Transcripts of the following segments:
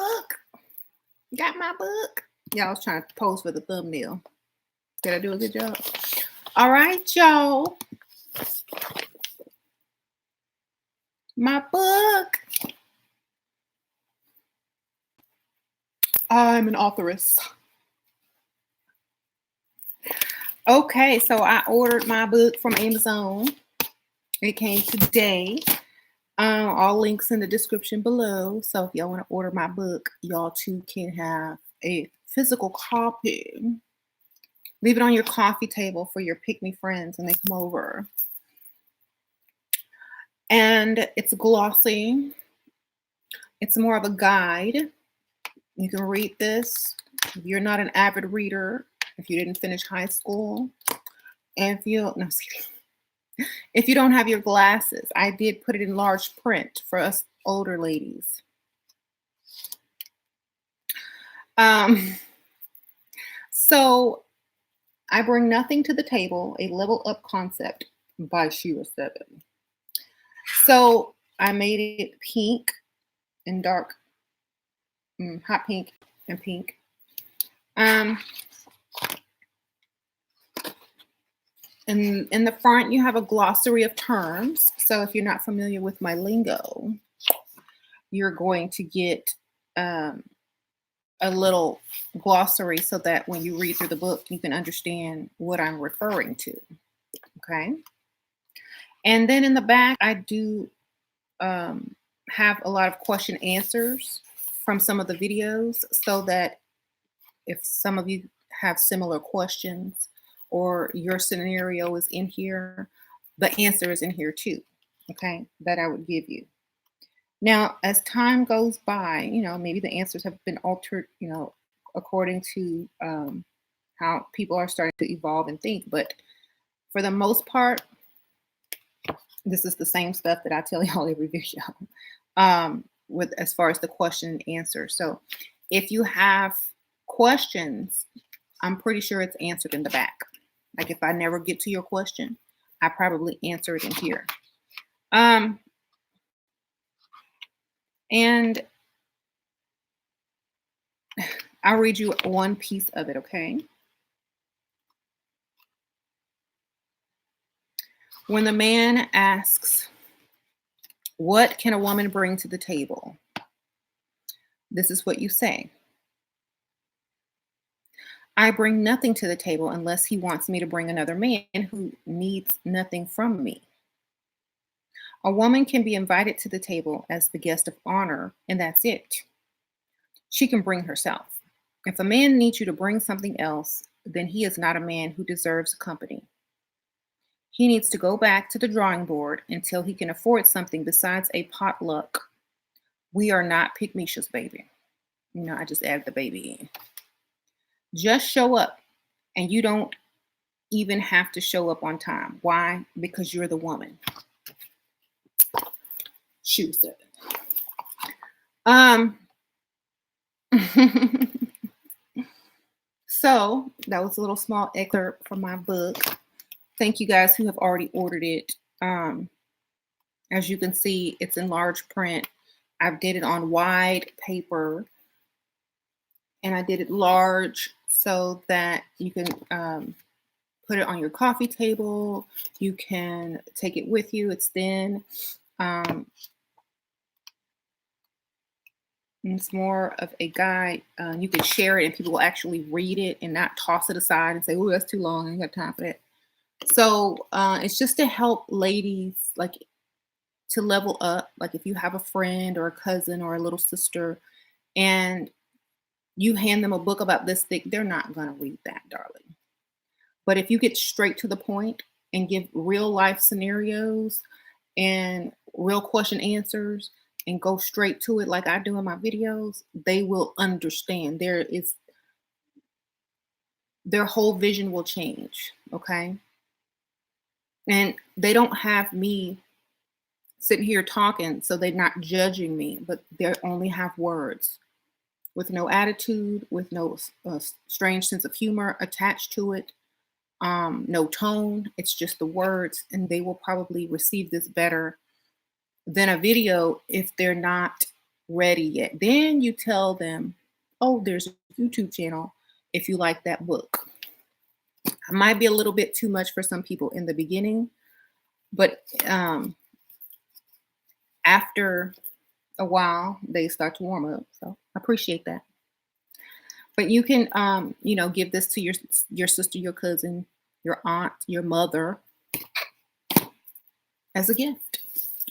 book. Got my book. Yeah, I was trying to pose for the thumbnail. Did I do a good job? All right, y'all. My book. I'm an authoress. Okay, so I ordered my book from Amazon. It came today. All links in the description below. So if y'all want to order my book, y'all too can have a physical copy. Leave it on your coffee table for your pick-me friends when they come over. And it's glossy. It's more of a guide. You can read this if you're not an avid reader, if you didn't finish high school, and if you don't have your glasses. I did put it in large print for us older ladies. So I Bring Nothing to the Table, a Level Up Concept by Shira 7. So I made it pink and dark, hot pink and pink. And in the front, you have a glossary of terms. So if you're not familiar with my lingo, you're going to get a little glossary so that when you read through the book, you can understand what I'm referring to. Okay. And then in the back, I do have a lot of question answers from some of the videos, so that if some of you have similar questions or your scenario is in here, the answer is in here too, okay, that I would give you. Now, as time goes by, maybe the answers have been altered, according to how people are starting to evolve and think. But for the most part, this is the same stuff that I tell y'all every video with as far as the question and answer. So if you have questions, I'm pretty sure it's answered in the back. Like if I never get to your question, I probably answer it in here. And I'll read you one piece of it, okay? When the man asks, "What can a woman bring to the table?" this is what you say. "I bring nothing to the table unless he wants me to bring another man who needs nothing from me." A woman can be invited to the table as the guest of honor, and that's it. She can bring herself. If a man needs you to bring something else, then he is not a man who deserves company. He needs to go back to the drawing board until he can afford something besides a potluck. We are not Pygmishas, baby. I just added the baby in. Just show up, and you don't even have to show up on time. Why? Because you're the woman. Shoe 7. So that was a little small excerpt from my book. Thank you guys who have already ordered it. As you can see, it's in large print. I did it on wide paper, and I did it large so that you can put it on your coffee table. You can take it with you. It's thin. It's more of a guide. You can share it, and people will actually read it and not toss it aside and say, "Oh, that's too long. I ain't got time for that." So it's just to help ladies, like, to level up. Like if you have a friend or a cousin or a little sister and you hand them a book about this thick, they're not going to read that, darling. But if you get straight to the point and give real life scenarios and real question answers and go straight to it like I do in my videos, they will understand. Their whole vision will change, okay? And they don't have me sitting here talking, so they're not judging me, but they only have words with no attitude, with no strange sense of humor attached to it, no tone. It's just the words, and they will probably receive this better than a video if they're not ready yet. Then you tell them, oh, there's a YouTube channel if you like that book. It might be a little bit too much for some people in the beginning, but after a while, they start to warm up. So I appreciate that. But you can, give this to your sister, your cousin, your aunt, your mother as a gift,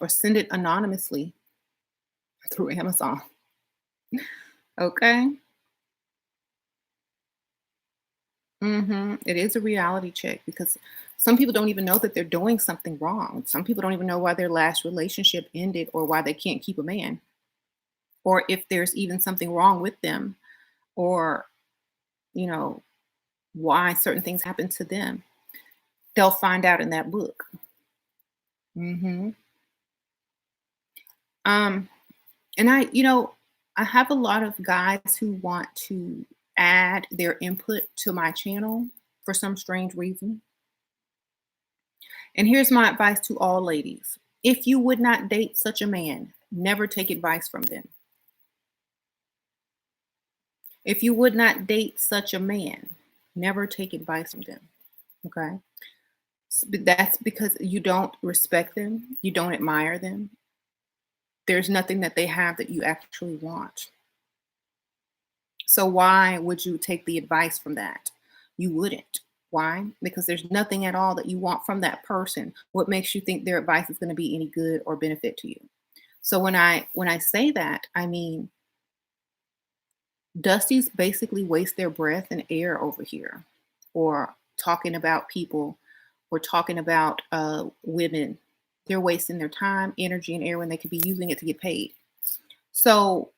or send it anonymously through Amazon. Okay. It is a reality check because some people don't even know that they're doing something wrong. Some people don't even know why their last relationship ended or why they can't keep a man, or if there's even something wrong with them, or, you know, why certain things happen to them. They'll find out in that book. hmm Um, and I have a lot of guys who want to add their input to my channel for some strange reason. And here's my advice to all ladies. If you would not date such a man, never take advice from them. If you would not date such a man, never take advice from them. Okay. But that's because you don't respect them, you don't admire them. There's nothing that they have that you actually want. So why would you take the advice from that? You wouldn't. Why? Because there's nothing at all that you want from that person. What makes you think their advice is going to be any good or benefit to you? So when I say that, I mean Dusty's basically waste their breath and air over here, or talking about people, or talking about women. They're wasting their time, energy, and air when they could be using it to get paid. So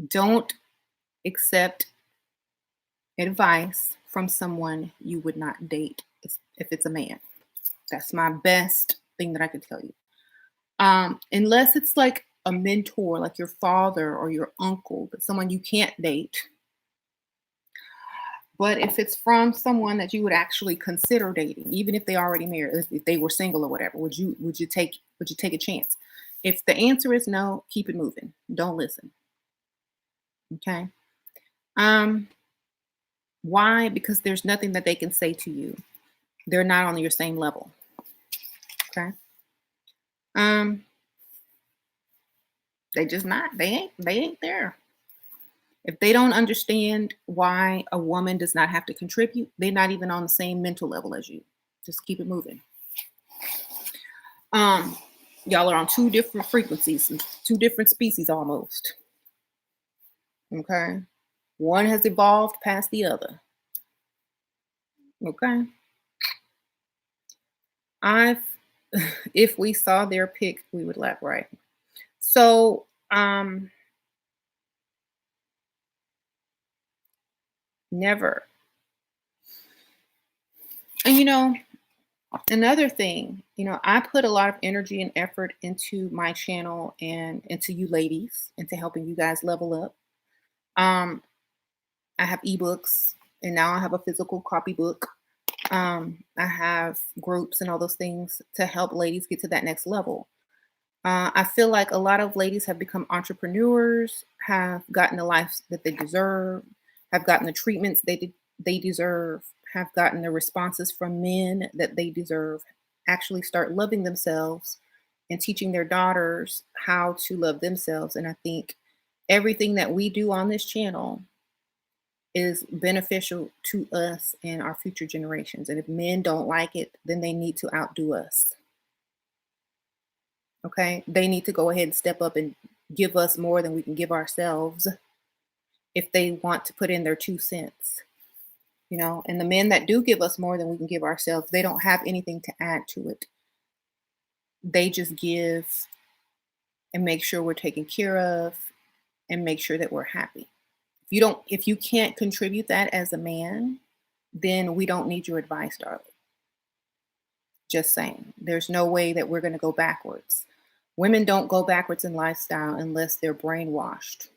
don't accept advice from someone you would not date if it's a man. That's my best thing that I could tell you. Unless it's like a mentor, like your father or your uncle, but someone you can't date. But if it's from someone that you would actually consider dating, even if they already married, if they were single or whatever, would you take a chance? If the answer is no, keep it moving. Don't listen. Okay. Um, why? Because there's nothing that they can say to you. They're not on your same level. Okay. Um, they just not. They ain't there. If they don't understand why a woman does not have to contribute, they're not even on the same mental level as you. Just keep it moving. Um, y'all are on two different frequencies, two different species almost. Okay. One has evolved past the other. Okay. I've if we saw their pic, we would laugh, right? So, never. And another thing, I put a lot of energy and effort into my channel and into you ladies, into helping you guys level up. Um, I have ebooks, and now I have a physical copy book. I have groups and all those things to help ladies get to that next level. I feel like a lot of ladies have become entrepreneurs, have gotten the life that they deserve, have gotten the treatments they deserve, have gotten the responses from men that they deserve, actually start loving themselves and teaching their daughters how to love themselves. And I think everything that we do on this channel is beneficial to us and our future generations. And if men don't like it, then they need to outdo us. Okay? They need to go ahead and step up and give us more than we can give ourselves if they want to put in their 2 cents. And the men that do give us more than we can give ourselves, they don't have anything to add to it. They just give and make sure we're taken care of and make sure that we're happy. If you can't contribute that as a man, then we don't need your advice, darling. Just saying. There's no way that we're going to go backwards. Women don't go backwards in lifestyle unless they're brainwashed.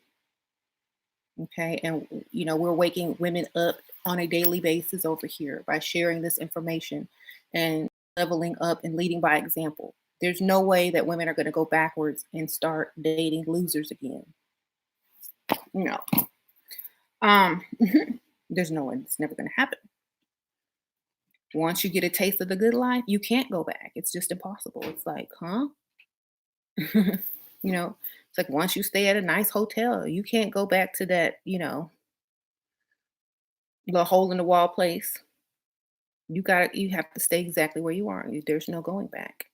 Okay. And, we're waking women up on a daily basis over here by sharing this information and leveling up and leading by example. There's no way that women are going to go backwards and start dating losers again. No. There's no way. It's never going to happen. Once you get a taste of the good life, you can't go back. It's just impossible. It's like, huh? It's like once you stay at a nice hotel, you can't go back to that, the hole in the wall place. You have to stay exactly where you are. There's no going back.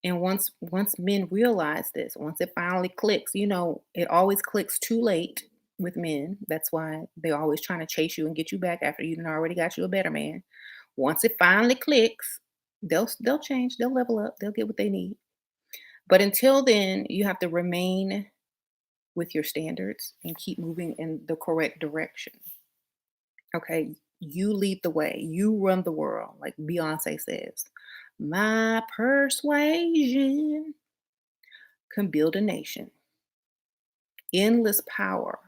And once men realize this, once it finally clicks, it always clicks too late with men. That's why they're always trying to chase you and get you back after you done already got you a better man. Once it finally clicks, they'll change, they'll level up, they'll get what they need. But until then, you have to remain with your standards and keep moving in the correct direction. Okay. You lead the way. You run the world, like Beyonce says. My persuasion can build a nation. Endless power.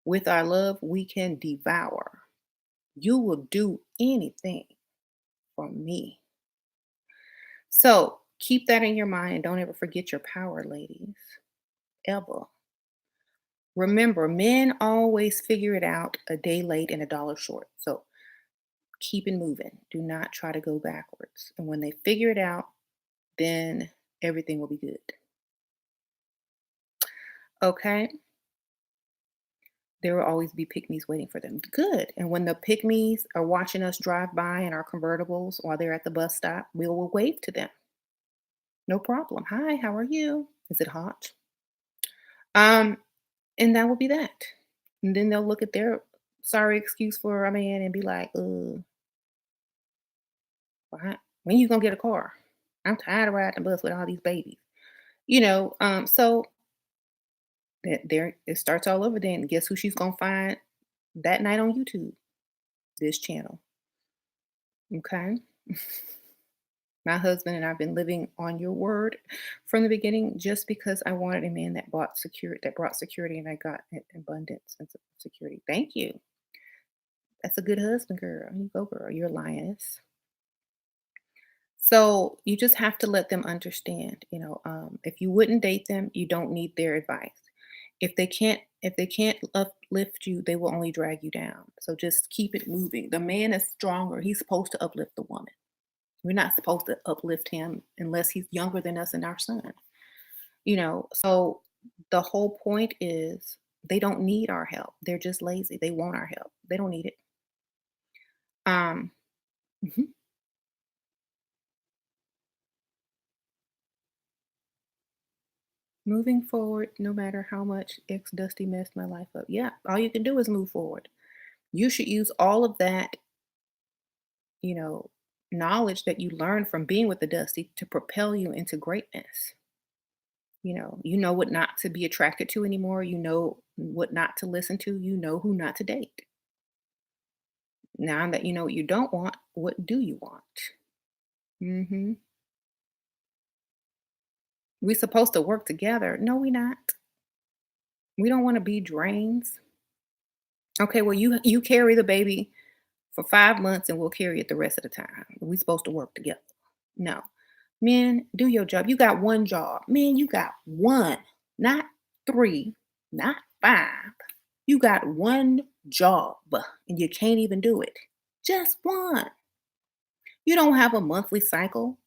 With our love, we can devour. You will do anything for me. So keep that in your mind and don't ever forget your power, ladies. Ever. Remember, men always figure it out a day late and a dollar short. So keep it moving. Do not try to go backwards. And when they figure it out, then everything will be good. Okay? There will always be pygmies waiting for them. Good. And when the pygmies are watching us drive by in our convertibles while they're at the bus stop, we will wave to them. No problem. Hi, how are you? Is it hot? Um, and that will be that. And then they'll look at their sorry excuse for a man and be like, when you gonna get a car? I'm tired of riding the bus with all these babies. So there it starts all over then. Guess who she's gonna find that night on YouTube? This channel. Okay. My husband and I've been living on your word from the beginning just because I wanted a man that brought security and I got abundance and security. Thank you. That's a good husband, girl. You go, girl. You're a lioness. So you just have to let them understand, if you wouldn't date them, you don't need their advice. If they can't uplift you, they will only drag you down. So just keep it moving. The man is stronger. He's supposed to uplift the woman. We're not supposed to uplift him unless he's younger than us and our son. So the whole point is they don't need our help. They're just lazy. They want our help. They don't need it. Um, mhm. Moving forward, no matter how much ex Dusty messed my life up. Yeah, all you can do is move forward. You should use all of that, you know, knowledge that you learned from being with the Dusty to propel you into greatness. You know what not to be attracted to anymore. You know what not to listen to. You know who not to date. Now that you know what you don't want, what do you want? hmm We supposed to work together. No, we not. We don't want to be drains. Okay, well you carry the baby for 5 months and we'll carry it the rest of the time. We supposed to work together. No. Men, do your job. You got one job. Men, you got one, not three, not five. You got one job and you can't even do it. Just one. You don't have a monthly cycle.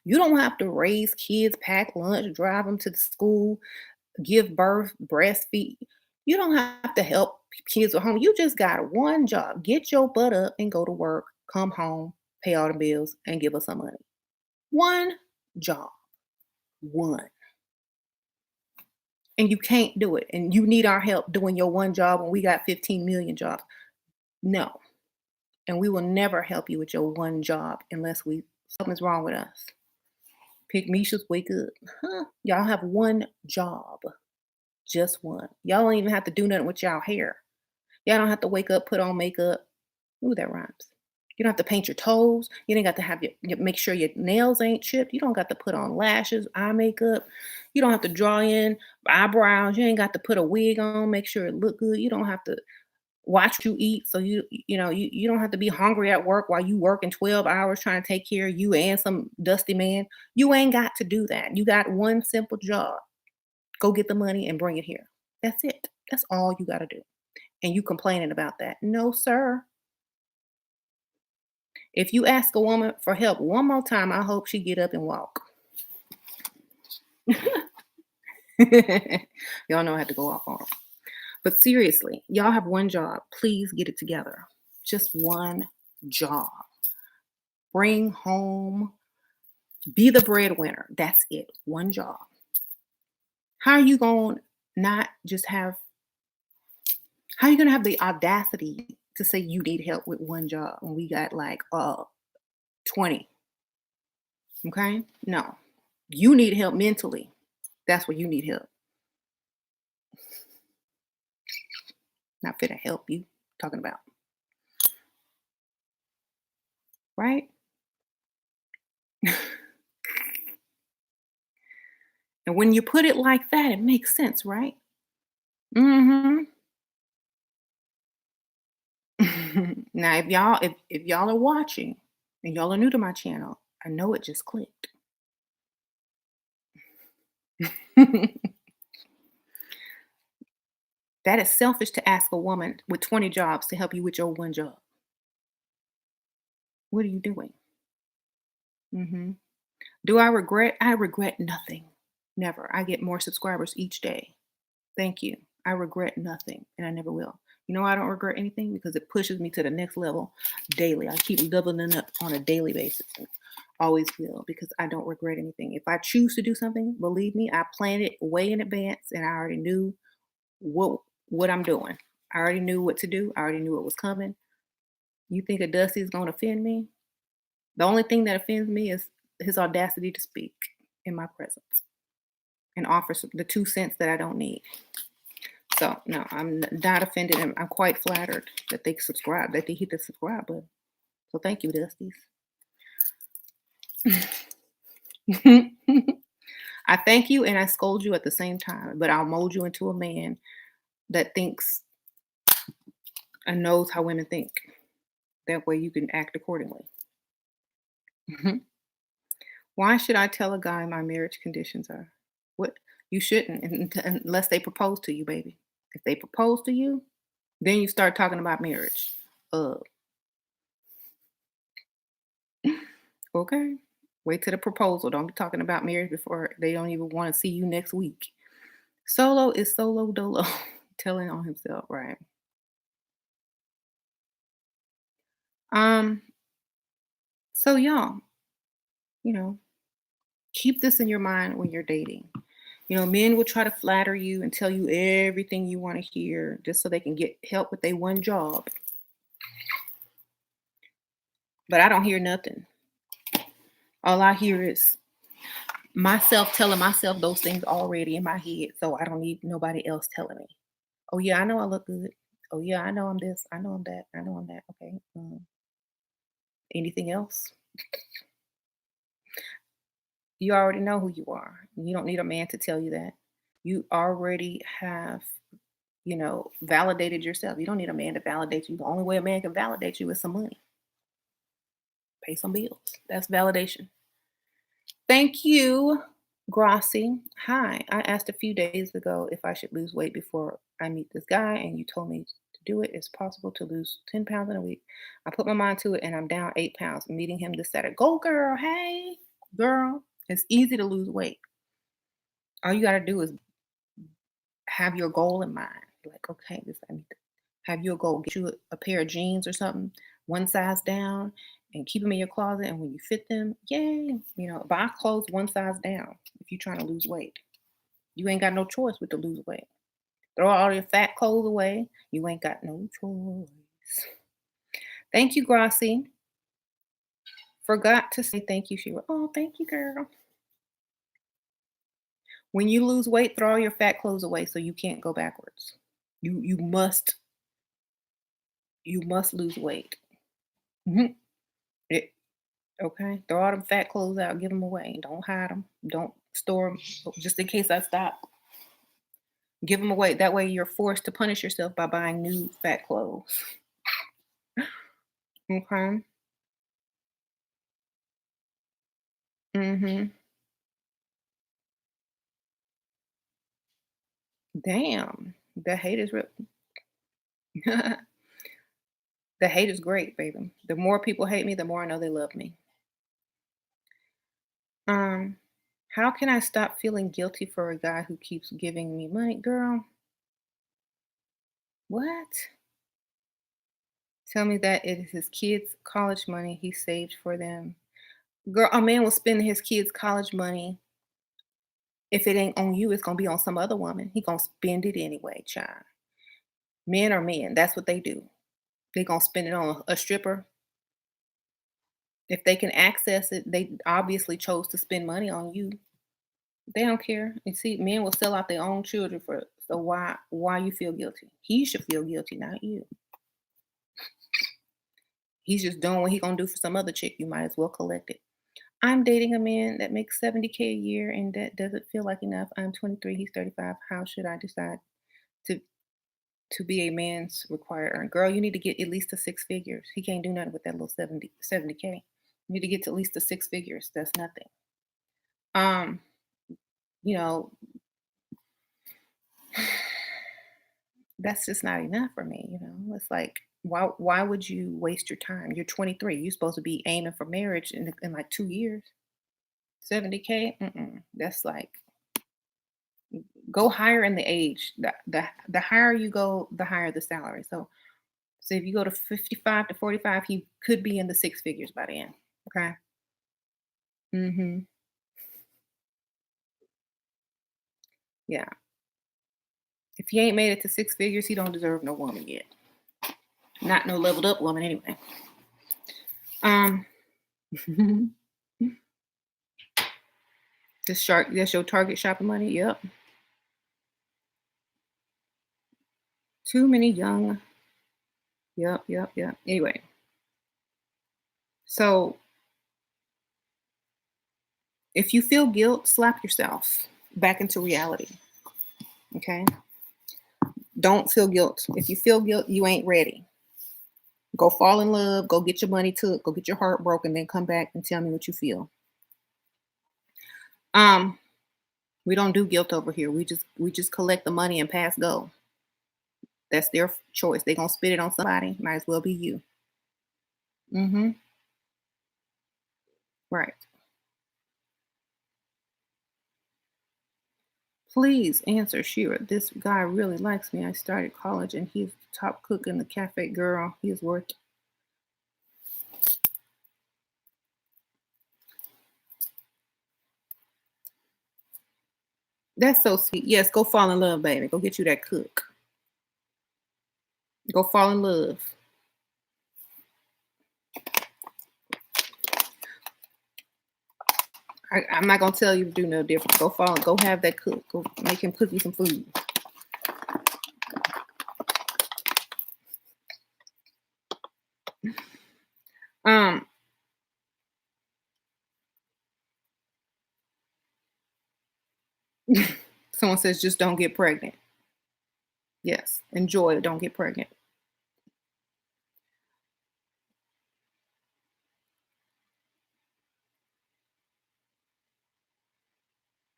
You don't have to raise kids, pack lunch, drive them to the school, give birth, breastfeed. You don't have to help kids at home. You just got one job. Get your butt up and go to work, come home, pay all the bills, and give us some money. One job. One. And you can't do it. And you need our help doing your one job when we got 15 million jobs. No. And we will never help you with your one job unless something's wrong with us. Pick Misha's wake up. Huh? Y'all have one job. Just one. Y'all don't even have to do nothing with y'all hair. Y'all don't have to wake up, put on makeup. Ooh, that rhymes. You don't have to paint your toes. You ain't got to have make sure your nails ain't chipped. You don't got to put on lashes, eye makeup. You don't have to draw in eyebrows. You ain't got to put a wig on, make sure it look good. You don't have to. watch you eat so you don't have to be hungry at work while you working 12 hours trying to take care of you and some dusty man. You ain't got to do that. You got one simple job. Go get the money and bring it here. That's it. That's all you got to do. And you complaining about that. No, sir. If you ask a woman for help one more time, I hope she get up and walk. Y'all know I had to go off on them. But seriously, y'all have one job. Please get it together. Just one job. Bring home, be the breadwinner. That's it. One job. How are you going to not just have, how are you going to have the audacity to say you need help with one job when we got like 20? Okay? No. You need help mentally. That's where you need help. Not fit to help you. Talking about. Right? And when you put it like that, it makes sense, right? Mm-hmm. Now, if y'all are watching and y'all are new to my channel, I know it just clicked. That is selfish to ask a woman with 20 jobs to help you with your one job. What are you doing? Hmm. Do I regret? I regret nothing. Never. I get more subscribers each day. Thank you. I regret nothing, and I never will. You know why I don't regret anything? Because it pushes me to the next level daily. I keep leveling up on a daily basis. And always will, because I don't regret anything. If I choose to do something, believe me, I planned it way in advance, and I already knew what I'm doing. I already knew what to do. I already knew what was coming. You think a Dusty is going to offend me? The only thing that offends me is his audacity to speak in my presence and offer the 2 cents that I don't need. So no, I'm not offended. I'm quite flattered that they subscribe, that they hit the subscribe button. So thank you, Dusties. I thank you and I scold you at the same time, but I'll mold you into a man that thinks and knows how women think. That way you can act accordingly. Why should I tell a guy my marriage conditions are? What? You shouldn't unless they propose to you, baby. If they propose to you, then you start talking about marriage. Okay. Wait till the proposal. Don't be talking about marriage before they don't even want to see you next week. Solo is solo dolo. Telling on himself, right? Um, so y'all, you know, keep this in your mind when you're dating. Men will try to flatter you and tell you everything you want to hear just so they can get help with their one job. But I don't hear nothing. All I hear is myself telling myself those things already in my head. So I don't need nobody else telling me. Oh, yeah, I know I look good. Oh, yeah, I know I'm this. I know I'm that. I know I'm that. Okay. Anything else? You already know who you are. You don't need a man to tell you that. You already have, validated yourself. You don't need a man to validate you. The only way a man can validate you is some money. Pay some bills. That's validation. Thank you, Grossi. Hi. I asked a few days ago if I should lose weight before I meet this guy, and you told me to do it. It's possible to lose 10 pounds in a week. I put my mind to it, and I'm down 8 pounds. I'm meeting him this Saturday. Go, girl. Hey, girl. It's easy to lose weight. All you got to do is have your goal in mind. Like, okay, I need to have your goal. Get you a pair of jeans or something, one size down, and keep them in your closet. And when you fit them, yay, buy clothes one size down if you're trying to lose weight. You ain't got no choice but to lose weight. Throw all your fat clothes away. You ain't got no choice. Thank you, Grossi. Forgot to say thank you, Sheila. Oh, thank you, girl. When you lose weight, throw all your fat clothes away so you can't go backwards. You must lose weight. Mhm. Okay, throw all them fat clothes out, give them away. Don't hide them. Don't store them just in case I stop. Give them away. That way you're forced to punish yourself by buying new fat clothes. Okay. Mhm. Damn. The hate is real. The hate is great, baby. The more people hate me, the more I know they love me. Um, how can I stop feeling guilty for a guy who keeps giving me money? Girl, what? Tell me that it is his kids' college money he saved for them. Girl, a man will spend his kids' college money. If it ain't on you, it's gonna be on some other woman. He gonna spend it anyway, child. Men are men. That's what they do. They gonna spend it on a stripper. If they can access it, they obviously chose to spend money on you. They don't care. You see, men will sell out their own children for, so why you feel guilty? He should feel guilty, not you. He's just doing what he gonna do for some other chick. You might as well collect it. I'm dating a man that makes 70K a year and that doesn't feel like enough. I'm 23, he's 35. How should I decide to to be a man's required earn? Girl, you need to get at least to six figures. He can't do nothing with that little 70K. You need to get to at least to six figures. That's nothing. Um, you know, that's just not enough for me, you know. It's like why would you waste your time? You're 23. You're supposed to be aiming for marriage in like 2 years. 70K? Mm-mm. That's like go higher in the age. The higher you go, the higher the salary. So if you go to 55 to 45, he could be in the six figures by then. Okay. Hmm. Yeah. If he ain't made it to six figures, he don't deserve no woman yet. Not no leveled up woman anyway. Um the shark, that's your target shopping money. Yep. Too many young. Yep, yep, yep. Anyway, so if you feel guilt, slap yourself back into reality. Okay. Don't feel guilt. If you feel guilt, you ain't ready. Go fall in love, go get your money took, go get your heart broken, then come back and tell me what you feel. Um, we don't do guilt over here. We just collect the money and pass go. That's their choice. They gonna spit it on somebody. Might as well be you. Mm-hmm. Right. Please answer, Shira. This guy really likes me. I started college and he's the top cook in the cafe. Girl, he's worth. That's so sweet. Yes, go fall in love, baby. Go get you that cook. Go fall in love. I'm not gonna tell you to do no different. Go fall. Go have that cook. Go make him cook you some food. Um, someone says just don't get pregnant. Yes, enjoy it. Don't get pregnant.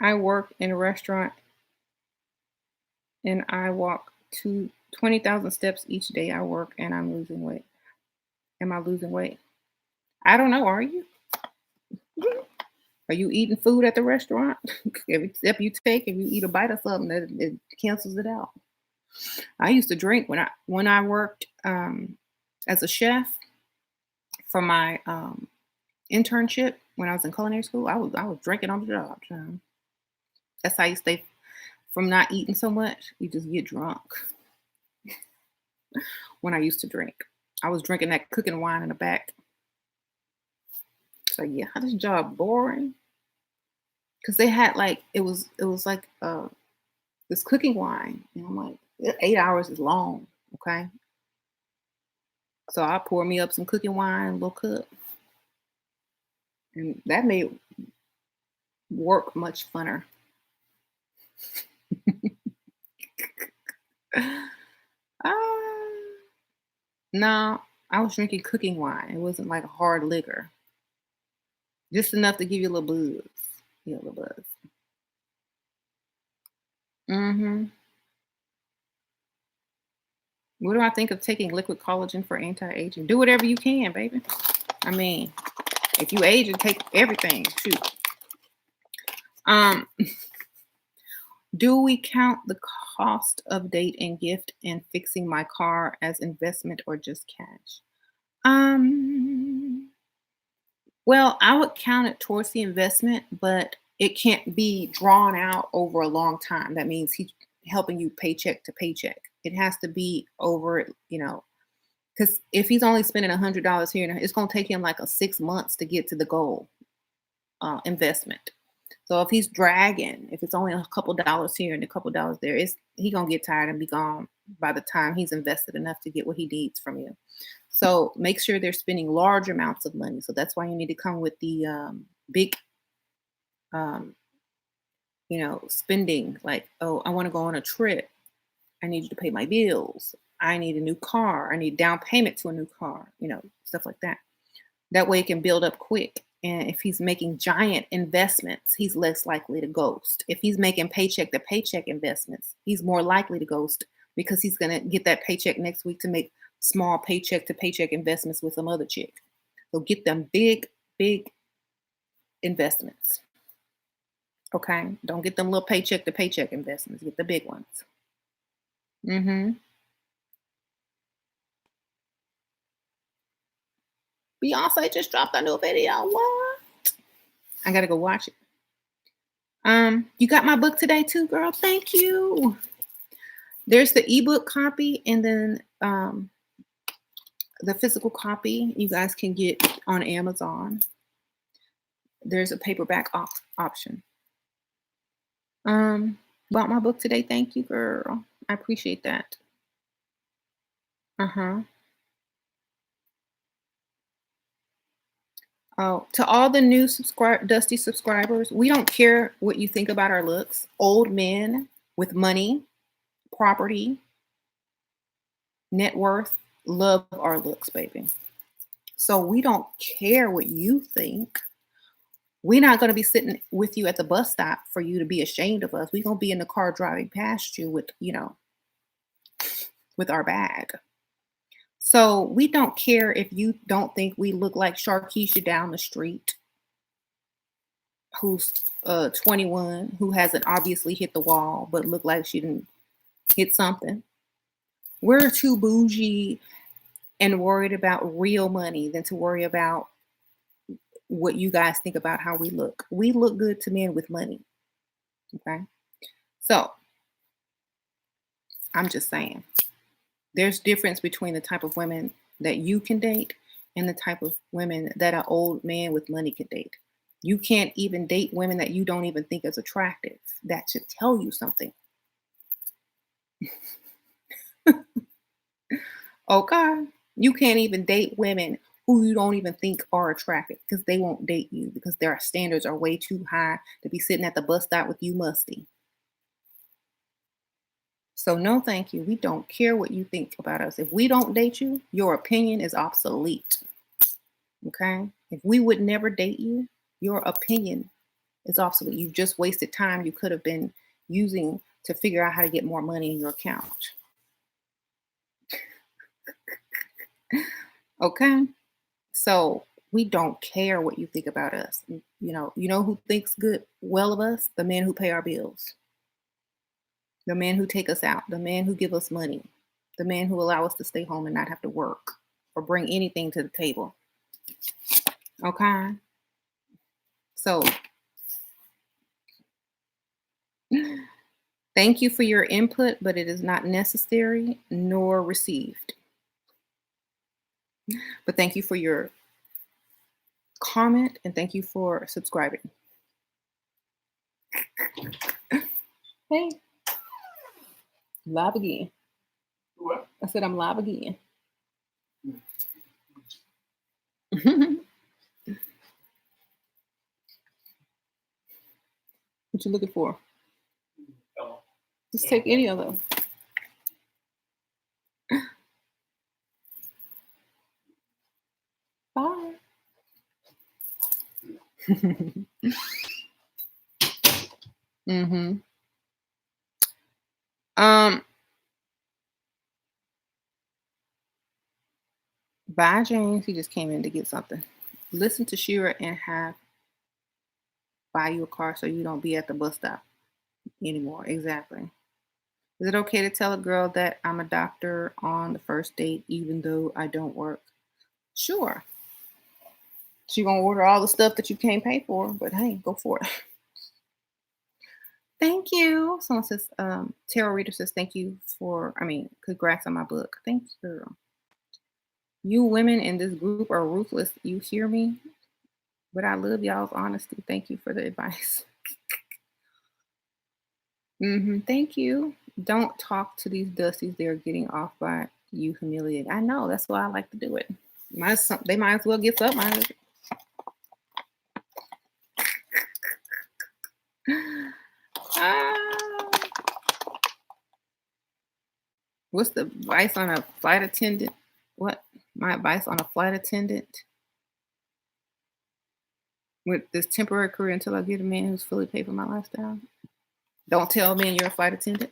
I work in a restaurant and I walk to 20,000 steps each day I work and I'm losing weight. Am I losing weight? I don't know. Are you? Are you eating food at the restaurant? Every step you take, if you eat a bite of something, it cancels it out. I used to drink when I worked as a chef for my internship when I was in culinary school. I was drinking on the job. That's how you stay from not eating so much. You just get drunk. When I used to drink, I was drinking that cooking wine in the back. So yeah, how this job boring? Because they had like it was like this cooking wine, and I'm like 8 hours is long. Okay, so I pour me up some cooking wine, a little cup, and that made work much funner. No, I was drinking cooking wine. It wasn't like a hard liquor. Just enough to give you a little buzz. Yeah, a little buzz. Mm-hmm. What do I think of taking liquid collagen for anti-aging? Do whatever you can, baby. I mean, if you age and take everything, shoot. Um, do we count the cost of date and gift and fixing my car as investment or just cash? Um, well, I would count it towards the investment, but it can't be drawn out over a long time. That means he's helping you paycheck to paycheck. It has to be over, because if he's only spending $100 here, it's going to take him like 6 months to get to the goal investment. So if he's dragging, if it's only a couple dollars here and a couple dollars there, he gonna get tired and be gone by the time he's invested enough to get what he needs from you. So make sure they're spending large amounts of money. So that's why you need to come with the big, um, spending. Like, oh, I want to go on a trip. I need you to pay my bills. I need a new car. I need down payment to a new car. Stuff like that. That way it can build up quick. And if he's making giant investments, he's less likely to ghost. If he's making paycheck to paycheck investments, he's more likely to ghost because he's going to get that paycheck next week to make small paycheck to paycheck investments with some other chick. So get them big, big investments. Okay? Don't get them little paycheck to paycheck investments. Get the big ones. Mm-hmm. Beyonce just dropped a new video. What? I gotta go watch it. You got my book today too, girl. Thank you. There's the ebook copy and then the physical copy you guys can get on Amazon. There's a paperback option. Bought my book today. Thank you, girl. I appreciate that. Uh-huh. Oh, to all the new Dusty subscribers, we don't care what you think about our looks. Old men with money, property, net worth, love our looks, baby. So we don't care what you think. We're not going to be sitting with you at the bus stop for you to be ashamed of us. We're going to be in the car driving past you with our bag. So we don't care if you don't think we look like Sharkeisha down the street, who's 21, who hasn't obviously hit the wall, but look like she didn't hit something. We're too bougie and worried about real money than to worry about what you guys think about how we look. We look good to men with money. Okay. So I'm just saying there's difference between the type of women that you can date and the type of women that an old man with money can date. You can't even date women that you don't even think is attractive. That should tell you something. Okay. You can't even date women who you don't even think are attractive because they won't date you because their standards are way too high to be sitting at the bus stop with you musty. So no, thank you. We don't care what you think about us. If we don't date you, your opinion is obsolete. Okay? If we would never date you, your opinion is obsolete. You've just wasted time you could have been using to figure out how to get more money in your account. Okay? So we don't care what you think about us. You know who thinks well of us? The men who pay our bills. The men who take us out, the men who give us money, the men who allow us to stay home and not have to work or bring anything to the table. Okay? So thank you for your input, but it is not necessary nor received. But thank you for your comment and thank you for subscribing. Hey. Live again. What? I said I'm live again. What you looking for? Just take any of them. Mm-hmm. Um, Bye, James. He just came in to get something. Listen to Shira and have buy you a car so you don't be at the bus stop anymore. Exactly. Is it okay to tell a girl that I'm a doctor on the first date even though I don't work? Sure. She gonna order all the stuff that you can't pay for, but hey, go for it. Thank you. Someone says, Tarot Reader says, thank you congrats on my book. Thank you, girl. You women in this group are ruthless. You hear me? But I love y'all's honesty. Thank you for the advice. Thank you. Don't talk to these dusties. They're getting off by you humiliating. I know. That's why I like to do it. They might as well get something out of it. Ah, what's the advice on a flight attendant? What? My advice on a flight attendant with this temporary career until I get a man who's fully paid for my lifestyle. Don't tell men you're a flight attendant.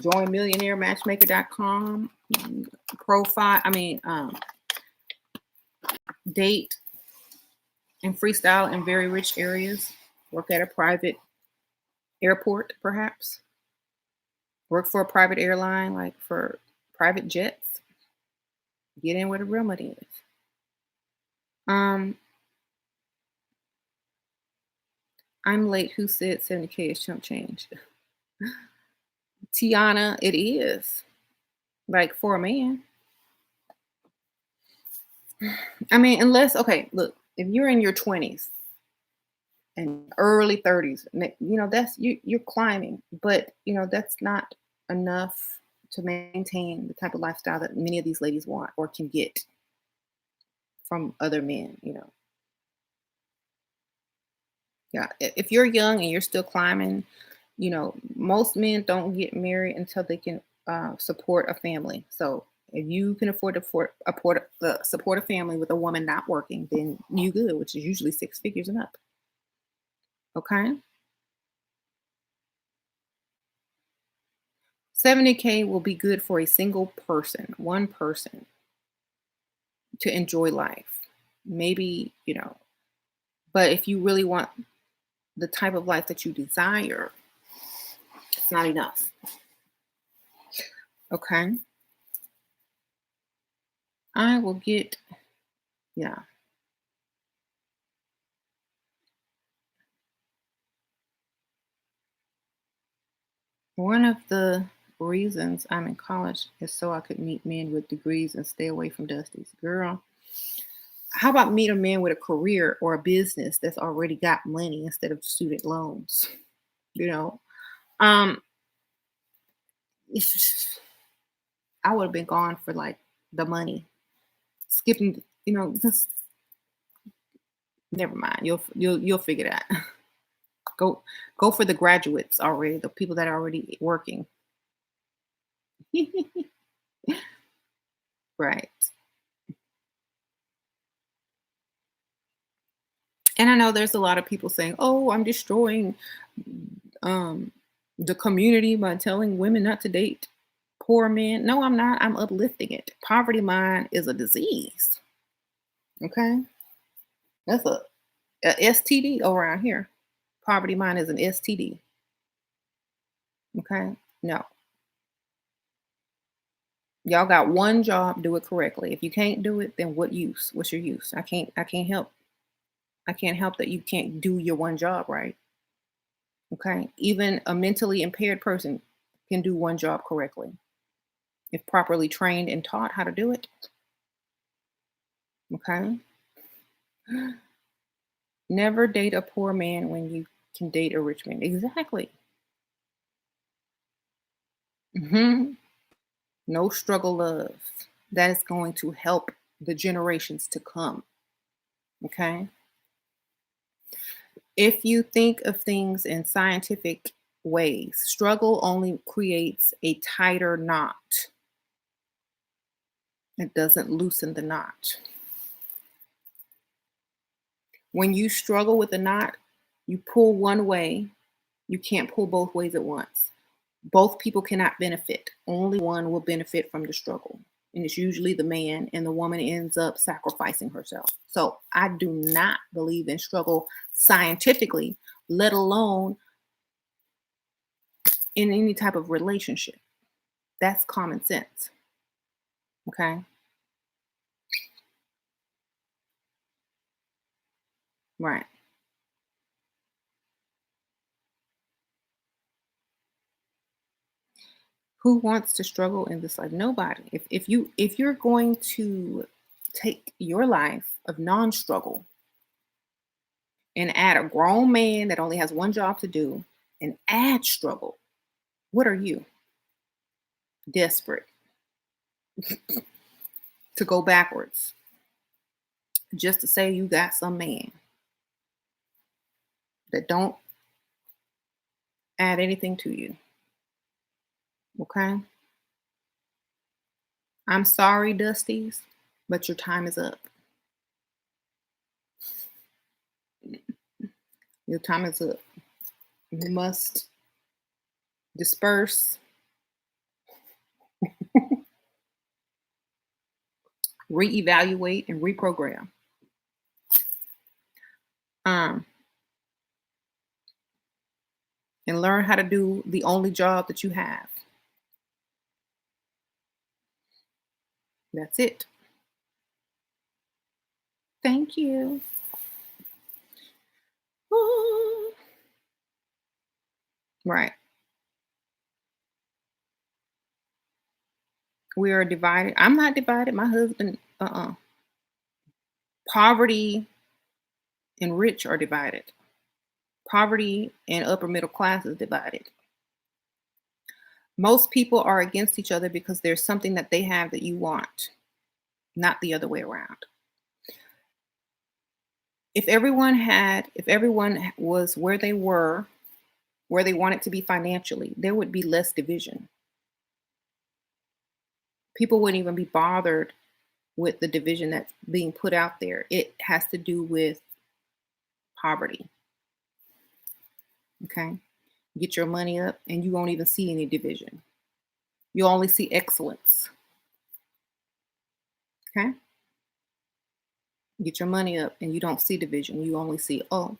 Join millionairematchmaker.com. Profile, date and freestyle in very rich areas. Work at a private airport, perhaps. Work for a private airline, like for private jets. Get in where the real money is. I'm late. Who said 70K is chump change? Tiana, it is. Like for a man. Look, if you're in your 20s and early 30s, that's you're climbing, but that's not enough to maintain the type of lifestyle that many of these ladies want or can get from other men. Yeah, if you're young and you're still climbing, most men don't get married until they can support a family. So if you can afford to support a family with a woman not working, then you good, which is usually 6 figures and up. Okay, 70K will be good for a single person, one person, to enjoy life. Maybe but if you really want the type of life that you desire, it's not enough. Okay. I will get, yeah. One of the reasons I'm in college is so I could meet men with degrees and stay away from dusties. Girl, how about meet a man with a career or a business that's already got money instead of student loans? You know, um, I would have been gone for like the money, skipping. Just never mind. You'll figure it out. Go for the graduates already, the people that are already working. Right. And I know there's a lot of people saying, "Oh, I'm destroying um, the community by telling women not to date poor men." No, I'm not. I'm uplifting it. Poverty mind is a disease. Okay, that's a STD around here. Poverty mind is an STD. Okay, no, y'all got one job. Do it correctly. If you can't do it, then what use? What's your use? I can't. I can't help. I can't help that you can't do your one job right. Okay, even a mentally impaired person can do one job correctly if properly trained and taught how to do it. Okay. Never date a poor man when you can date a rich man. Exactly. hmm No struggle love. That is going to help the generations to come. Okay. If you think of things in scientific ways, struggle only creates a tighter knot. It doesn't loosen the knot. When you struggle with a knot, you pull one way, you can't pull both ways at once. Both people cannot benefit. Only one will benefit from the struggle. And it's usually the man, and the woman ends up sacrificing herself. So I do not believe in struggle scientifically, let alone in any type of relationship. That's common sense. Okay. Right. Who wants to struggle in this life? Nobody. If you're going to take your life of non-struggle and add a grown man that only has one job to do and add struggle, what are you? Desperate to go backwards just to say you got some man that don't add anything to you. Okay? I'm sorry, Dusties, but your time is up. Your time is up. You must disperse, reevaluate, and reprogram. Um, and learn how to do the only job that you have. That's it. Thank you. Ah. Right. We are divided. I'm not divided. My husband, poverty and rich are divided. Poverty and upper middle class is divided. Most people are against each other because there's something that they have that you want, not the other way around. If everyone was where they were, where they wanted to be financially, there would be less division. People wouldn't even be bothered with the division that's being put out there. It has to do with poverty. Okay. Get your money up and you won't even see any division. You only see excellence. Okay. Get your money up and you don't see division. You only see, oh,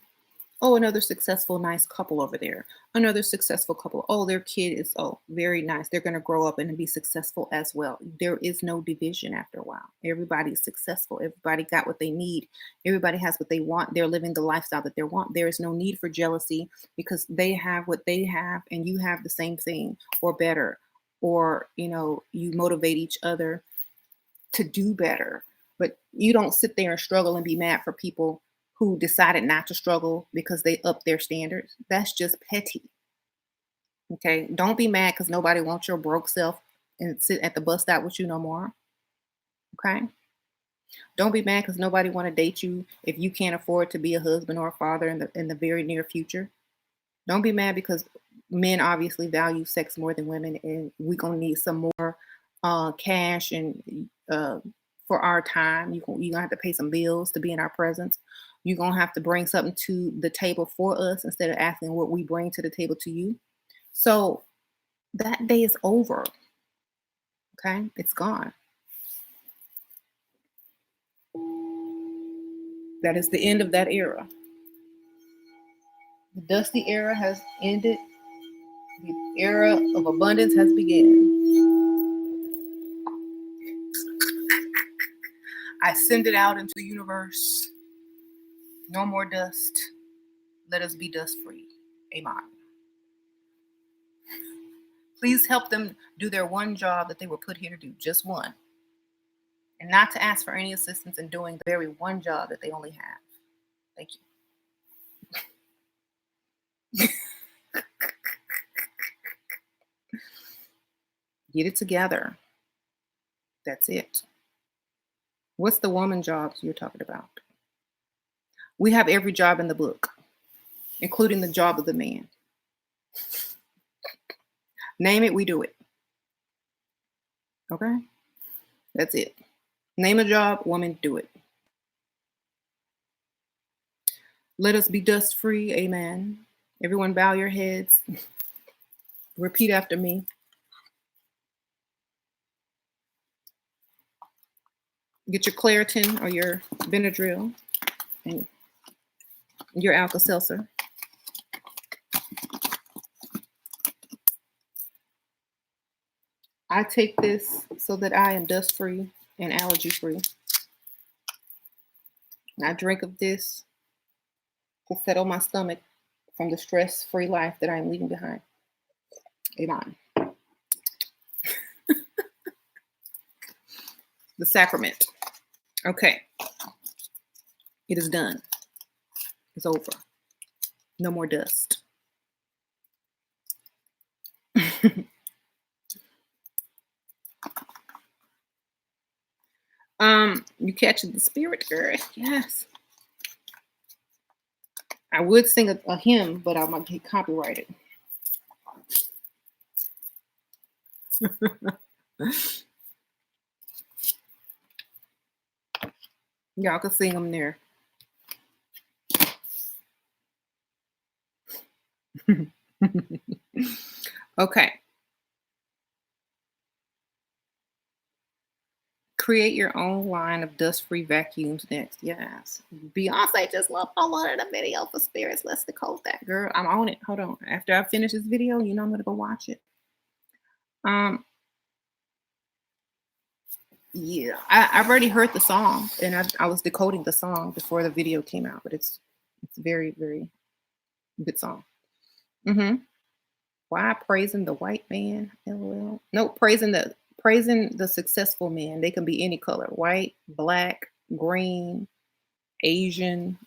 another successful, nice couple over there. Another successful couple. Oh, their kid is, very nice. They're going to grow up and be successful as well. There is no division after a while. Everybody's successful. Everybody got what they need. Everybody has what they want. They're living the lifestyle that they want. There is no need for jealousy because they have what they have and you have the same thing or better. Or, you motivate each other to do better. But you don't sit there and struggle and be mad for people who decided not to struggle because they upped their standards. That's just petty. Okay. Don't be mad because nobody wants your broke self and sit at the bus stop with you no more. Okay. Don't be mad because nobody want to date you if you can't afford to be a husband or a father in the very near future. Don't be mad because men obviously value sex more than women, and we're gonna need some more cash and for our time. You're gonna have to pay some bills to be in our presence. You're gonna have to bring something to the table for us instead of asking what we bring to the table to you. So that day is over. Okay, it's gone. That is the end of that era. The dusty era has ended. The era of abundance has begun. I send it out into the universe. No more dust. Let us be dust free. Amen. Please help them do their one job that they were put here to do, just one. And not to ask for any assistance in doing the very one job that they only have. Thank you. Get it together. That's it. What's the woman jobs you're talking about? We have every job in the book, including the job of the man. Name it, we do it. Okay? That's it. Name a job, woman, do it. Let us be dust free. Amen. Everyone bow your heads. Repeat after me. Get your Claritin or your Benadryl and your Alka-Seltzer. I take this so that I am dust free and allergy free. I drink of this to settle my stomach from the stress-free life that I am leaving behind. Amen. The sacrament. Okay. It is done. It's over. No more dust. You catching the spirit, girl? Yes. I would sing a hymn, but I might get copyrighted. Y'all can sing them there. Okay. Create your own line of dust-free vacuums next. Yes. Beyonce just uploaded a video for Spirits. Let's decode that, girl. I'm on it. Hold on. After I finish this video, you know I'm gonna go watch it. Yeah, I've already heard the song, and I was decoding the song before the video came out, but it's very, very good song. Why praising the white man? LOL. No, praising the successful men. They can be any color: white, black, green, Asian,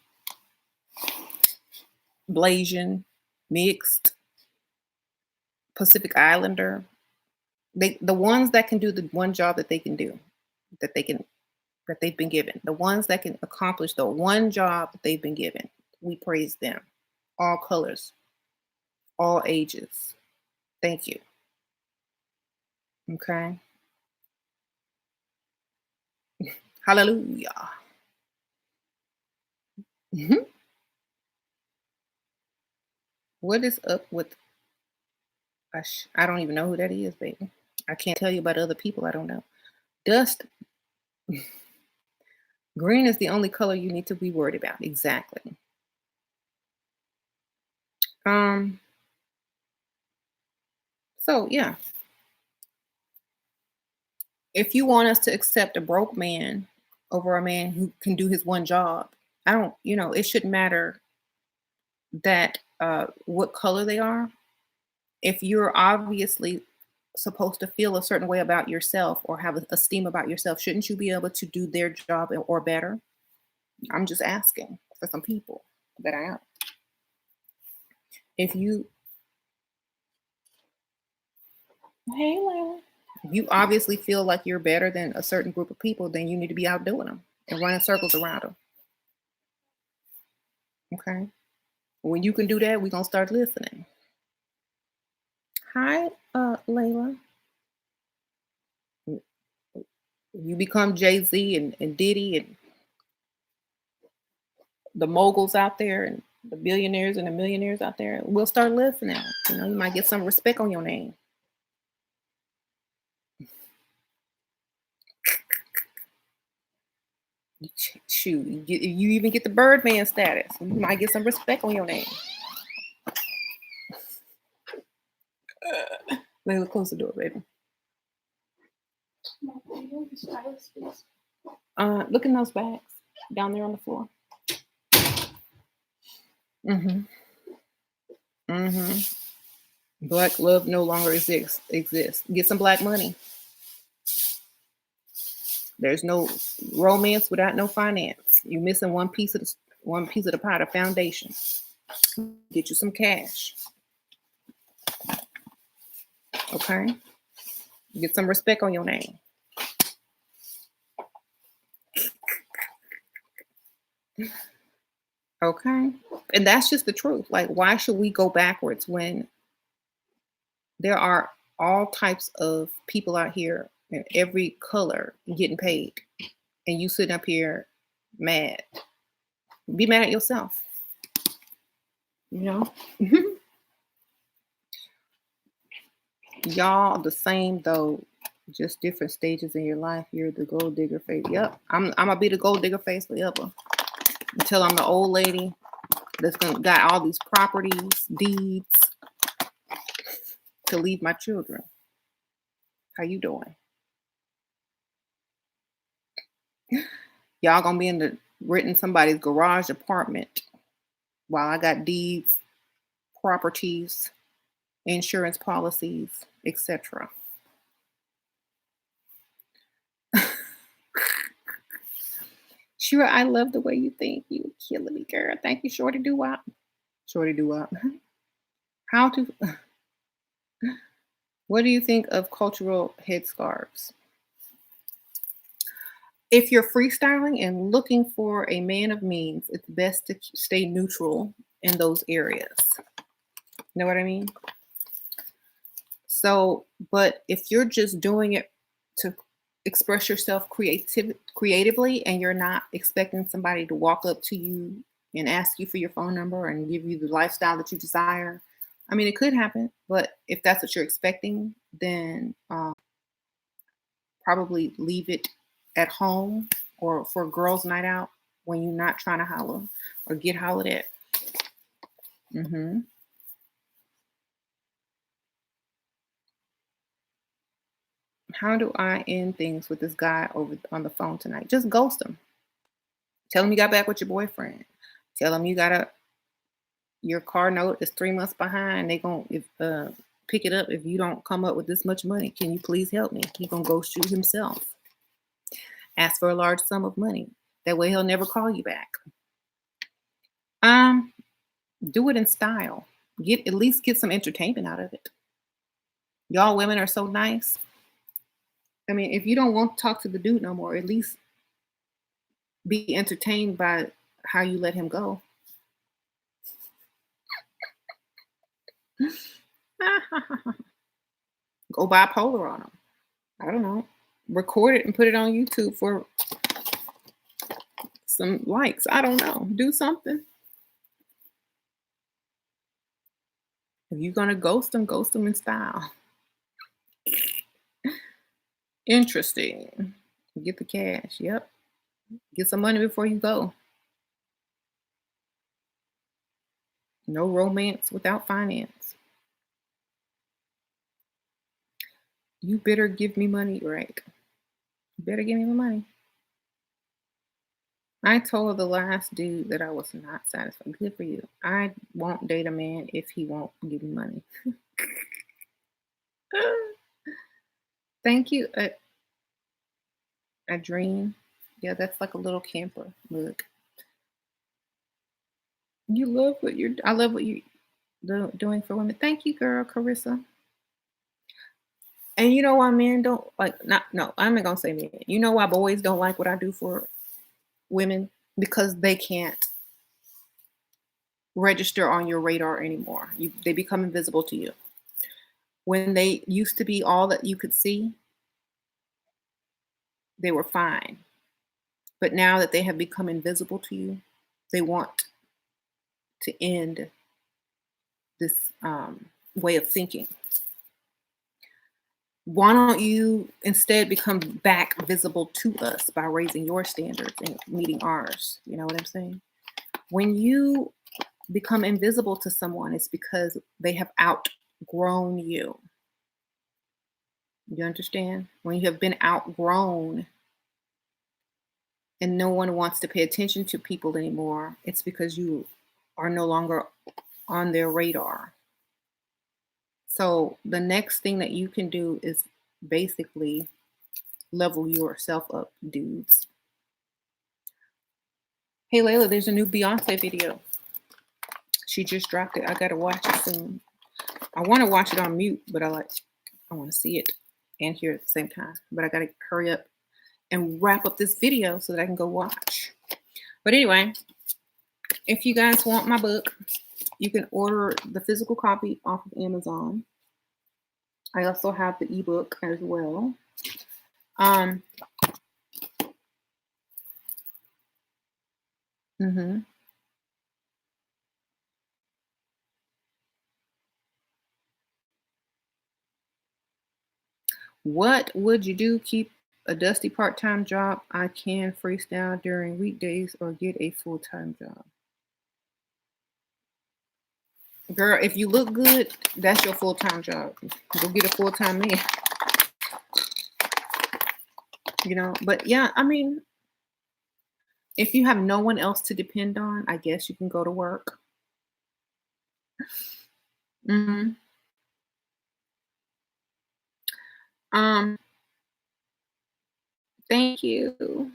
Blasian, mixed, Pacific Islander. The ones that can do the one job that they can do, that they've been given. The ones that can accomplish the one job that they've been given. We praise them. All colors, all ages. Thank you. Okay. Hallelujah. What is up with I don't even know who that is, baby. I can't tell you about other people I don't know. Dust. Green is the only color you need to be worried about. Exactly. So yeah. If you want us to accept a broke man over a man who can do his one job, it shouldn't matter that what color they are. If you're obviously supposed to feel a certain way about yourself or have esteem about yourself, shouldn't you be able to do their job or better? I'm just asking for some people that I know. If you, hey, Layla, if you obviously feel like you're better than a certain group of people, then you need to be outdoing them and running circles around them. Okay. When you can do that, we're gonna start listening. Hi, Layla. You become Jay-Z and Diddy and the moguls out there and the billionaires and the millionaires out there, we'll start listening. You might get some respect on your name. Shoot, you even get the Birdman status. You might get some respect on your name. Layla, close the door, baby. Look in those bags down there on the floor. Black love no longer exists. Get some black money. There's no romance without no finance. You're missing one piece of the pot of foundation. Get you some cash. Okay? Get some respect on your name. Okay? And that's just the truth. Like, why should we go backwards when there are all types of people out here in every color getting paid, and you sitting up here mad? Be mad at yourself. you know? Y'all the same though, just different stages in your life. You're the gold digger face. Yep, I'm gonna be the gold digger face forever until I'm the old lady that's gonna got all these properties, deeds to leave my children. How you doing? Y'all gonna be in the renting somebody's garage apartment while I got deeds, properties, insurance policies, etc. Sure, I love the way you think. You killing me, girl. Thank you, Shorty Doo Wop. Shorty Doo Wop. How to? What do you think of cultural headscarves? If you're freestyling and looking for a man of means, it's best to stay neutral in those areas. Know what I mean? So, but if you're just doing it to express yourself creatively and you're not expecting somebody to walk up to you and ask you for your phone number and give you the lifestyle that you desire, I mean, it could happen, but if that's what you're expecting, then probably leave it at home or for a girls' night out when you're not trying to holler or get hollered at. Mm-hmm. How do I end things with this guy over on the phone tonight? Just ghost him. Tell him you got back with your boyfriend. Tell him you got your car note is 3 months behind. They gonna pick it up if you don't come up with this much money. Can you please help me? He gonna ghost you himself. Ask for a large sum of money. That way he'll never call you back. Do it in style. At least get some entertainment out of it. Y'all women are so nice. I mean, if you don't want to talk to the dude no more, at least be entertained by how you let him go. Go bipolar on him. I don't know. Record it and put it on YouTube for some likes. I don't know. Do something. If you're going to ghost them in style. Interesting. Get the cash. Yep. Get some money before you go. No romance without finance. You better give me money, right? You better give me my money. I told the last dude that I was not satisfied. Good for you. I won't date a man if he won't give me money. Thank you. A dream. Yeah, that's like a little camper. Look. You love what you're. I love what you're doing for women. Thank you, girl, Carissa. And you know why men don't like? Not no. I'm not gonna say men. You know why boys don't like what I do for women? Because they can't register on your radar anymore. They become invisible to you. When they used to be all that you could see, they were fine. But now that they have become invisible to you, they want to end this way of thinking. Why don't you instead become back visible to us by raising your standards and meeting ours? You know what I'm saying? When you become invisible to someone, it's because they have outgrown you. You understand? When you have been outgrown and no one wants to pay attention to people anymore, it's because you are no longer on their radar. So the next thing that you can do is basically level yourself up, dudes. Hey Layla, there's a new Beyonce video. She just dropped it. I gotta watch it soon. I want to watch it on mute, but I want to see it and hear it at the same time. But I gotta hurry up and wrap up this video so that I can go watch. But anyway, if you guys want my book, you can order the physical copy off of Amazon. I also have the ebook as well. What would you do? Keep a dusty part-time job? I can freestyle during weekdays or get a full-time job. Girl, if you look good, that's your full-time job. Go get a full-time man. But yeah, I mean, if you have no one else to depend on, I guess you can go to work. Mhm. Um, Thank you.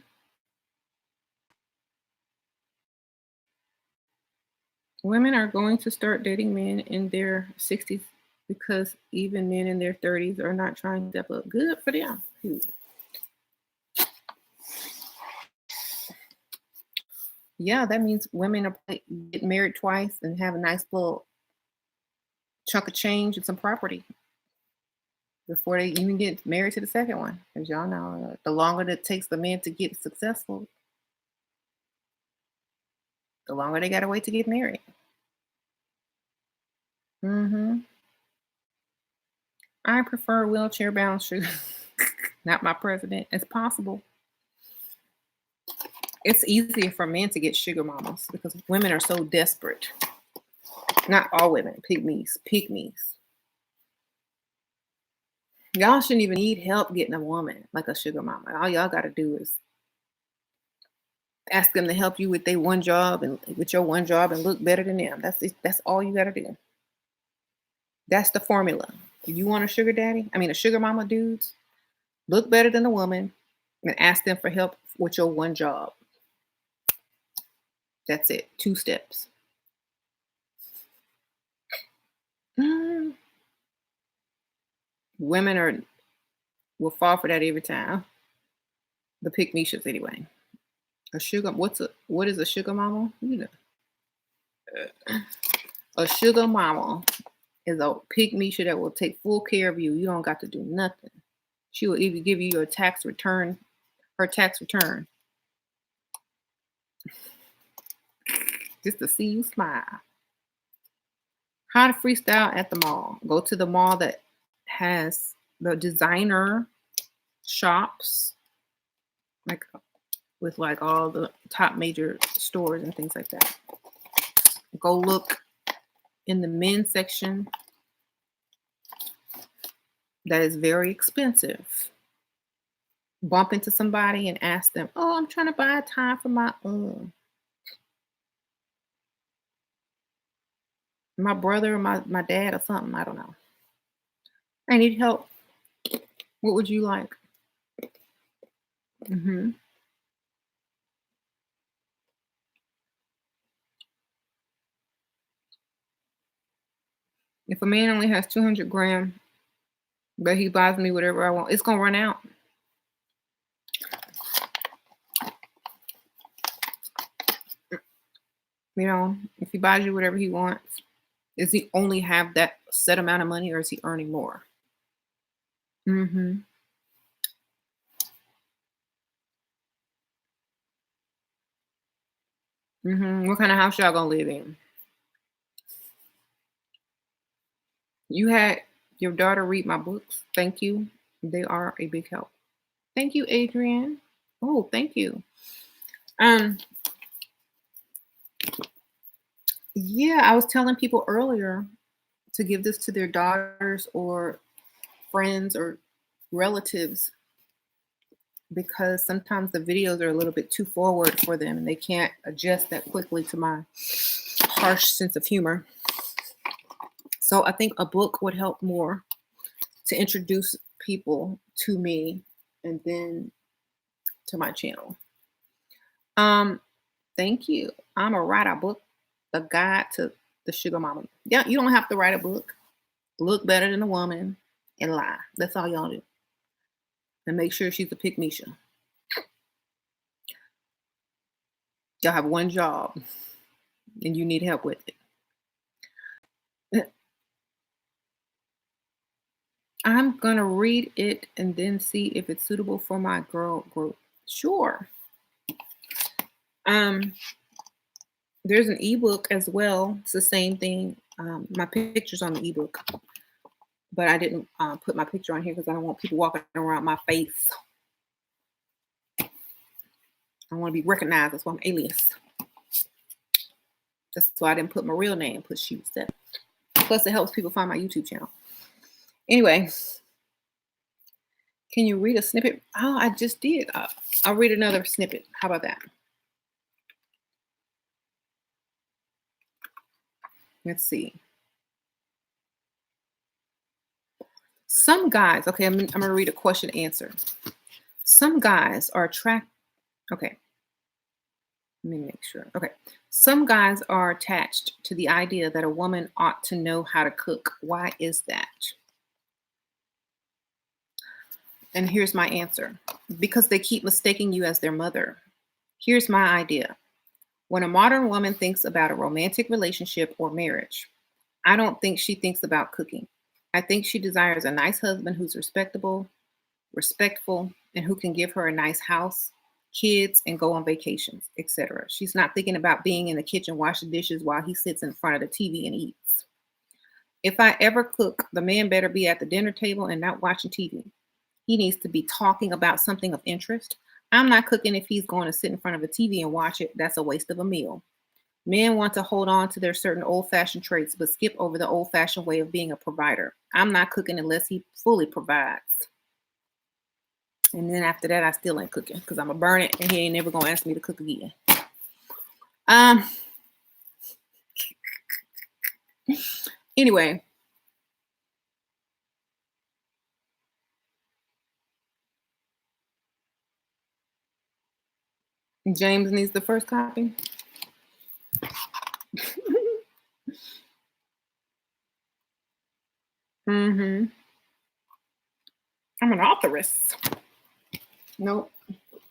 Women are going to start dating men in their 60s because even men in their 30s are not trying to step up. Good for them. Yeah, that means women are get married twice and have a nice little chunk of change and some property before they even get married to the second one. As y'all know, the longer it takes the man to get successful, the longer they got to wait to get married. Hmm. I prefer wheelchair bound sugar. Not my president. It's possible. It's easier for men to get sugar mamas because women are so desperate. Not all women, pygmies, pygmies. Y'all shouldn't even need help getting a woman like a sugar mama. All y'all got to do is ask them to help you with their one job and with your one job and look better than them. That's it. That's all you got to do. That's the formula. If you want a sugar daddy, I mean a sugar mama, dudes, look better than a woman and ask them for help with your one job. That's it. 2 steps. Mm, Women will fall for that every time. The pick niches anyway. What is a sugar mama? A sugar mama is a pick Misha that will take full care of you. You don't got to do nothing. She will even give you your tax return, her tax return, just to see you smile. How to freestyle at the mall. Go to the mall that has the designer shops, like with like all the top major stores and things like that. Go look in the men's section that is very expensive. Bump into somebody and ask them, "Oh, I'm trying to buy a tie for my brother or my dad or something. I don't know. I need help. What would you like?" Hmm. If a man only has 200 grand, but he buys me whatever I want, it's gonna run out. If he buys you whatever he wants, does he only have that set amount of money, or is he earning more? Hmm. What kind of house y'all gonna live in? You had your daughter read my books. Thank you. They are a big help. Thank you, Adrienne. Oh, thank you. Um, yeah, I was telling people earlier to give this to their daughters or friends or relatives because sometimes the videos are a little bit too forward for them and they can't adjust that quickly to my harsh sense of humor. So I think a book would help more to introduce people to me and then to my channel. Um, Thank you. I'm gonna write a book, the guide to the sugar mama. Yeah, you don't have to write a book. Look better than a woman and lie. That's all y'all do. And make sure she's a pick Misha. Y'all have one job and you need help with it. I'm gonna read it and then see if it's suitable for my girl group. Sure. Um, there's an ebook as well. It's the same thing. My picture's on the ebook. but I didn't put my picture on here because I don't want people walking around my face. I want to be recognized. That's why I'm alias. That's why I didn't put my real name, put She Was That. Plus, it helps people find my YouTube channel. Anyway, can you read a snippet? Oh, I just did. I'll read another snippet. How about that? Let's see. Some guys, okay, I'm going to read a question answer. Some guys are attracted. Okay. Let me make sure. Okay. Some guys are attached to the idea that a woman ought to know how to cook. Why is that? And here's my answer. Because they keep mistaking you as their mother. Here's my idea. When a modern woman thinks about a romantic relationship or marriage, I don't think she thinks about cooking. I think she desires a nice husband who's respectable, respectful, and who can give her a nice house, kids, and go on vacations, etc. She's not thinking about being in the kitchen washing dishes while he sits in front of the TV and eats. If I ever cook, the man better be at the dinner table and not watching TV. He needs to be talking about something of interest. I'm not cooking if he's going to sit in front of a TV and watch it. That's a waste of a meal. Men want to hold on to their certain old-fashioned traits, but skip over the old-fashioned way of being a provider. I'm not cooking unless he fully provides. And then after that, I still ain't cooking because I'm going to burn it and he ain't never going to ask me to cook again. Anyway. James needs the first copy. Mm-hmm. I'm an authoress. Nope.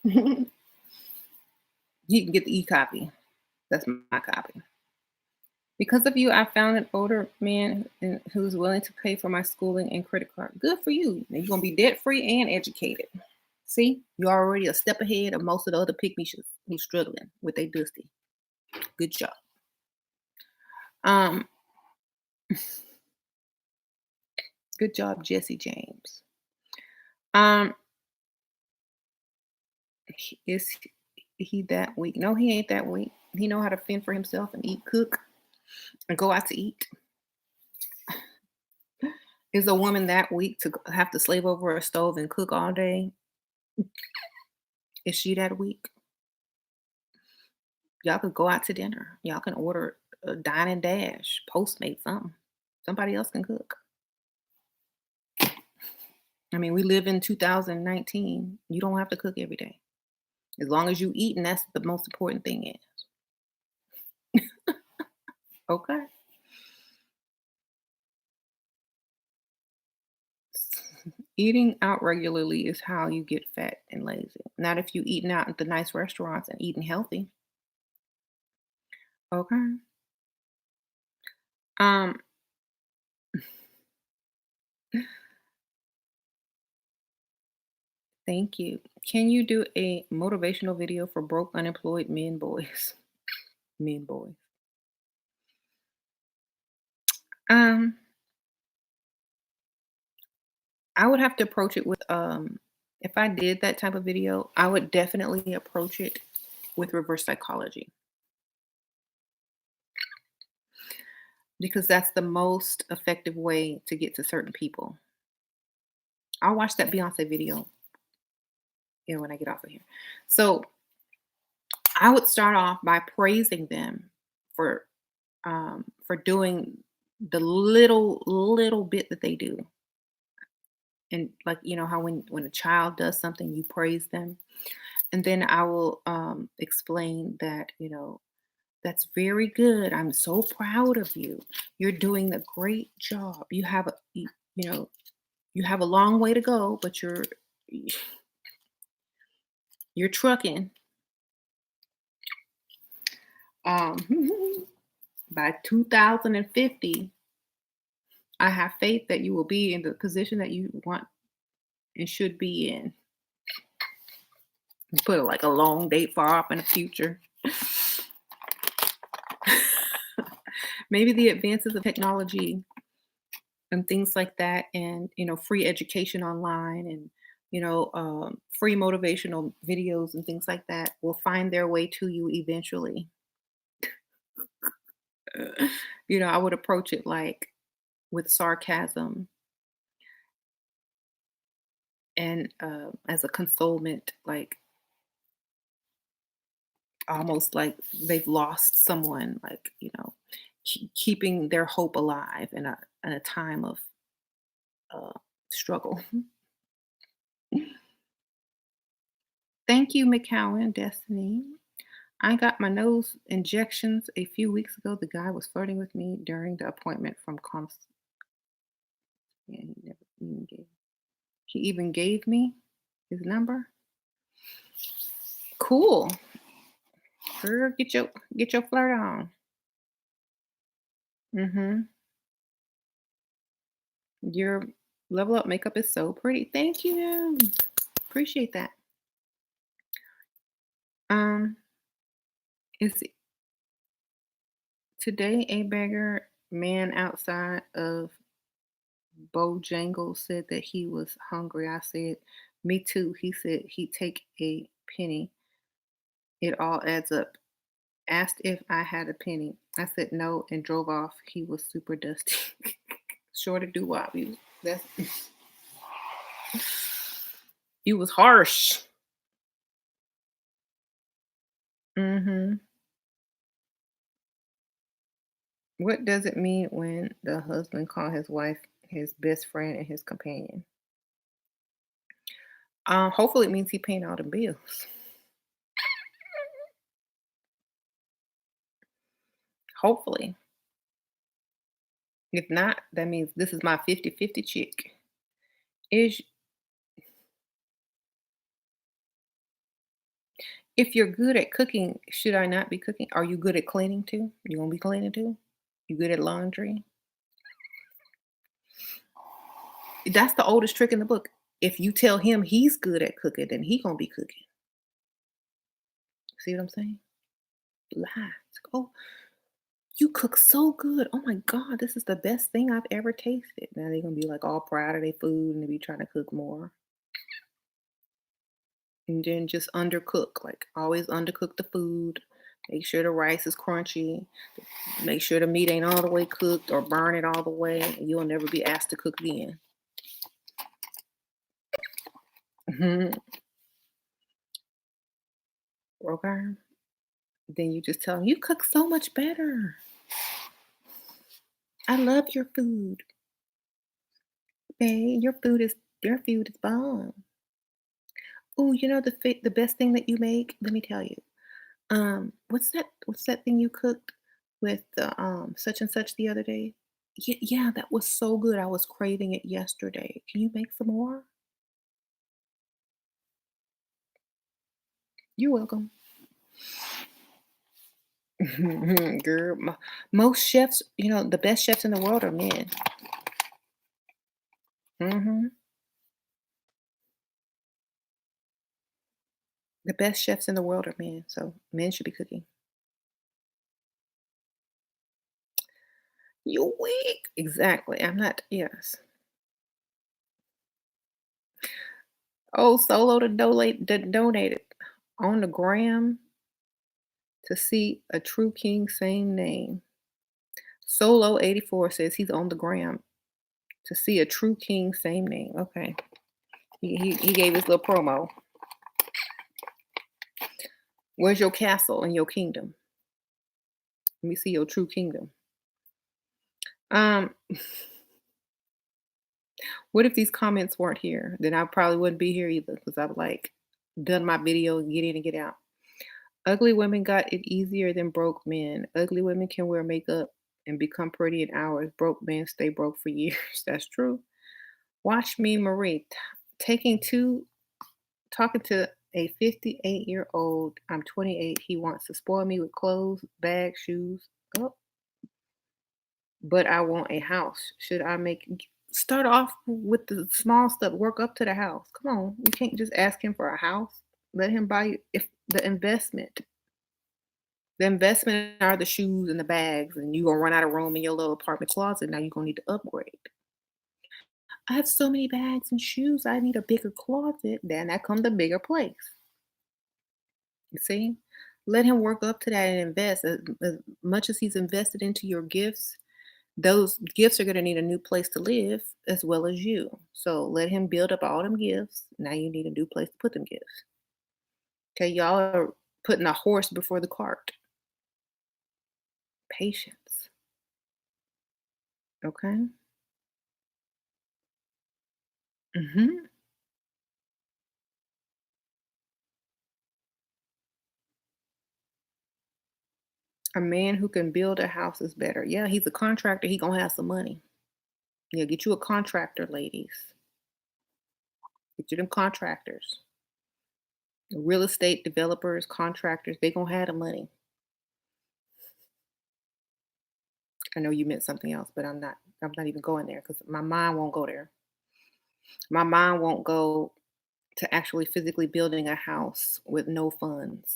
He can get the e-copy. That's my copy. Because of you, I found an older man who's willing to pay for my schooling and credit card. Good for you. You're going to be debt-free and educated. See, you're already a step ahead of most of the other pygmies who's struggling with their dusty. Good job. Good job, Jesse James. Is he that weak? No, he ain't that weak. He know how to fend for himself and eat, cook, and go out to eat. Is a woman that weak to have to slave over a stove and cook all day? Is she that weak? Y'all could go out to dinner. Y'all can order a Dine and Dash, Postmate, something. Somebody else can cook. I mean, we live in 2019. You don't have to cook every day. As long as you eat, and that's the most important thing is. Okay. Eating out regularly is how you get fat and lazy. Not if you eating out at the nice restaurants and eating healthy. Okay. Thank you. Can you do a motivational video for broke, unemployed men, boys? Men, boys. I would have to approach it with if I did that type of video, I would definitely approach it with reverse psychology. Because that's the most effective way to get to certain people. I'll watch that Beyonce video when I get off of here. So I would start off by praising them for doing the little bit that they do. And like, you know, how when a child does something, you praise them. And then I will explain that, you know, that's very good. I'm so proud of you. You're doing a great job. You have you know, you have a long way to go, but you're trucking. By 2050, I have faith that you will be in the position that you want and should be in. Put like a long date far off in the future. Maybe the advances of technology and things like that, and free education online, and free motivational videos and things like that will find their way to you eventually. I would approach it like with sarcasm and as a consolement, like almost like they've lost someone, like keeping their hope alive in a time of uh, struggle. Thank you, McCowan, Destiny. I got my nose injections a few weeks ago. The guy was flirting with me during the appointment from yeah, he even gave me his number. Cool. Girl, get your flirt on. Mhm. Your level up makeup is so pretty. Thank you. Appreciate that. Um, is today a beggar man outside of Bojangles said that he was hungry. I said, "Me too." He said he'd take a penny. It all adds up. Asked if I had a penny. I said no and drove off. He was super dusty. Short of doo wop. That's you was harsh. Mhm. What does it mean when the husband call his wife his best friend and his companion? Hopefully it means he paying all the bills. Hopefully. If not, that means this is my 50-50 chick. Is If you're good at cooking, should I not be cooking? Are you good at cleaning too? You gonna be cleaning too? You good at laundry? That's the oldest trick in the book. If you tell him he's good at cooking, then he gonna be cooking. See what I'm saying? Lie. Oh, you cook so good. Oh my God, this is the best thing I've ever tasted. Now they're gonna be like all proud of their food and they be trying to cook more. And then just undercook, like always undercook the food. Make sure the rice is crunchy. Make sure the meat ain't all the way cooked or burn it all the way. And you'll never be asked to cook again. Mhm. Okay. Then you just tell them, you cook so much better. I love your food. Babe, your food is bomb. Oh, the best thing that you make? Let me tell you. What's that thing you cooked with the such and such the other day? Yeah, that was so good. I was craving it yesterday. Can you make some more? You're welcome. Girl, most chefs, the best chefs in the world are men. Hmm. The best chefs in the world are men, so men should be cooking. You weak. Exactly. I'm not. Yes. Oh, solo to donated on the gram to see a true king, same name. Solo 84 says he's on the gram to see a true king, same name. Okay. He gave his little promo. Where's your castle and your kingdom? Let me see your true kingdom. Um, what if these comments weren't here? Then I probably wouldn't be here either because I've like done my video and get in and get out. Ugly women got it easier than broke men. Ugly women can wear makeup and become pretty in hours. Broke men stay broke for years. That's true. Watch me, Marie, taking two, talking to a 58-year-old. I'm 28. He wants to spoil me with clothes, bags, shoes. Oh, but I want a house. Should I start off with the small stuff, work up to the house? Come on. You can't just ask him for a house. Let him buy you if the investment. The investment are the shoes and the bags, and you're gonna run out of room in your little apartment closet. Now you're gonna need to upgrade. I have so many bags and shoes. I need a bigger closet. Then that comes a bigger place. You see? Let him work up to that and invest. As much as he's invested into your gifts, those gifts are going to need a new place to live as well as you. So let him build up all them gifts. Now you need a new place to put them gifts. Okay, y'all are putting a horse before the cart. Patience. Okay. hmm A man who can build a house is better. Yeah, he's a contractor. He gonna have some money. Yeah, get you a contractor, ladies. Get you them contractors. Real estate developers, contractors. They gonna have the money. I know you meant something else, but I'm not. I'm not even going there because my mind won't go there. My mind won't go to actually physically building a house with no funds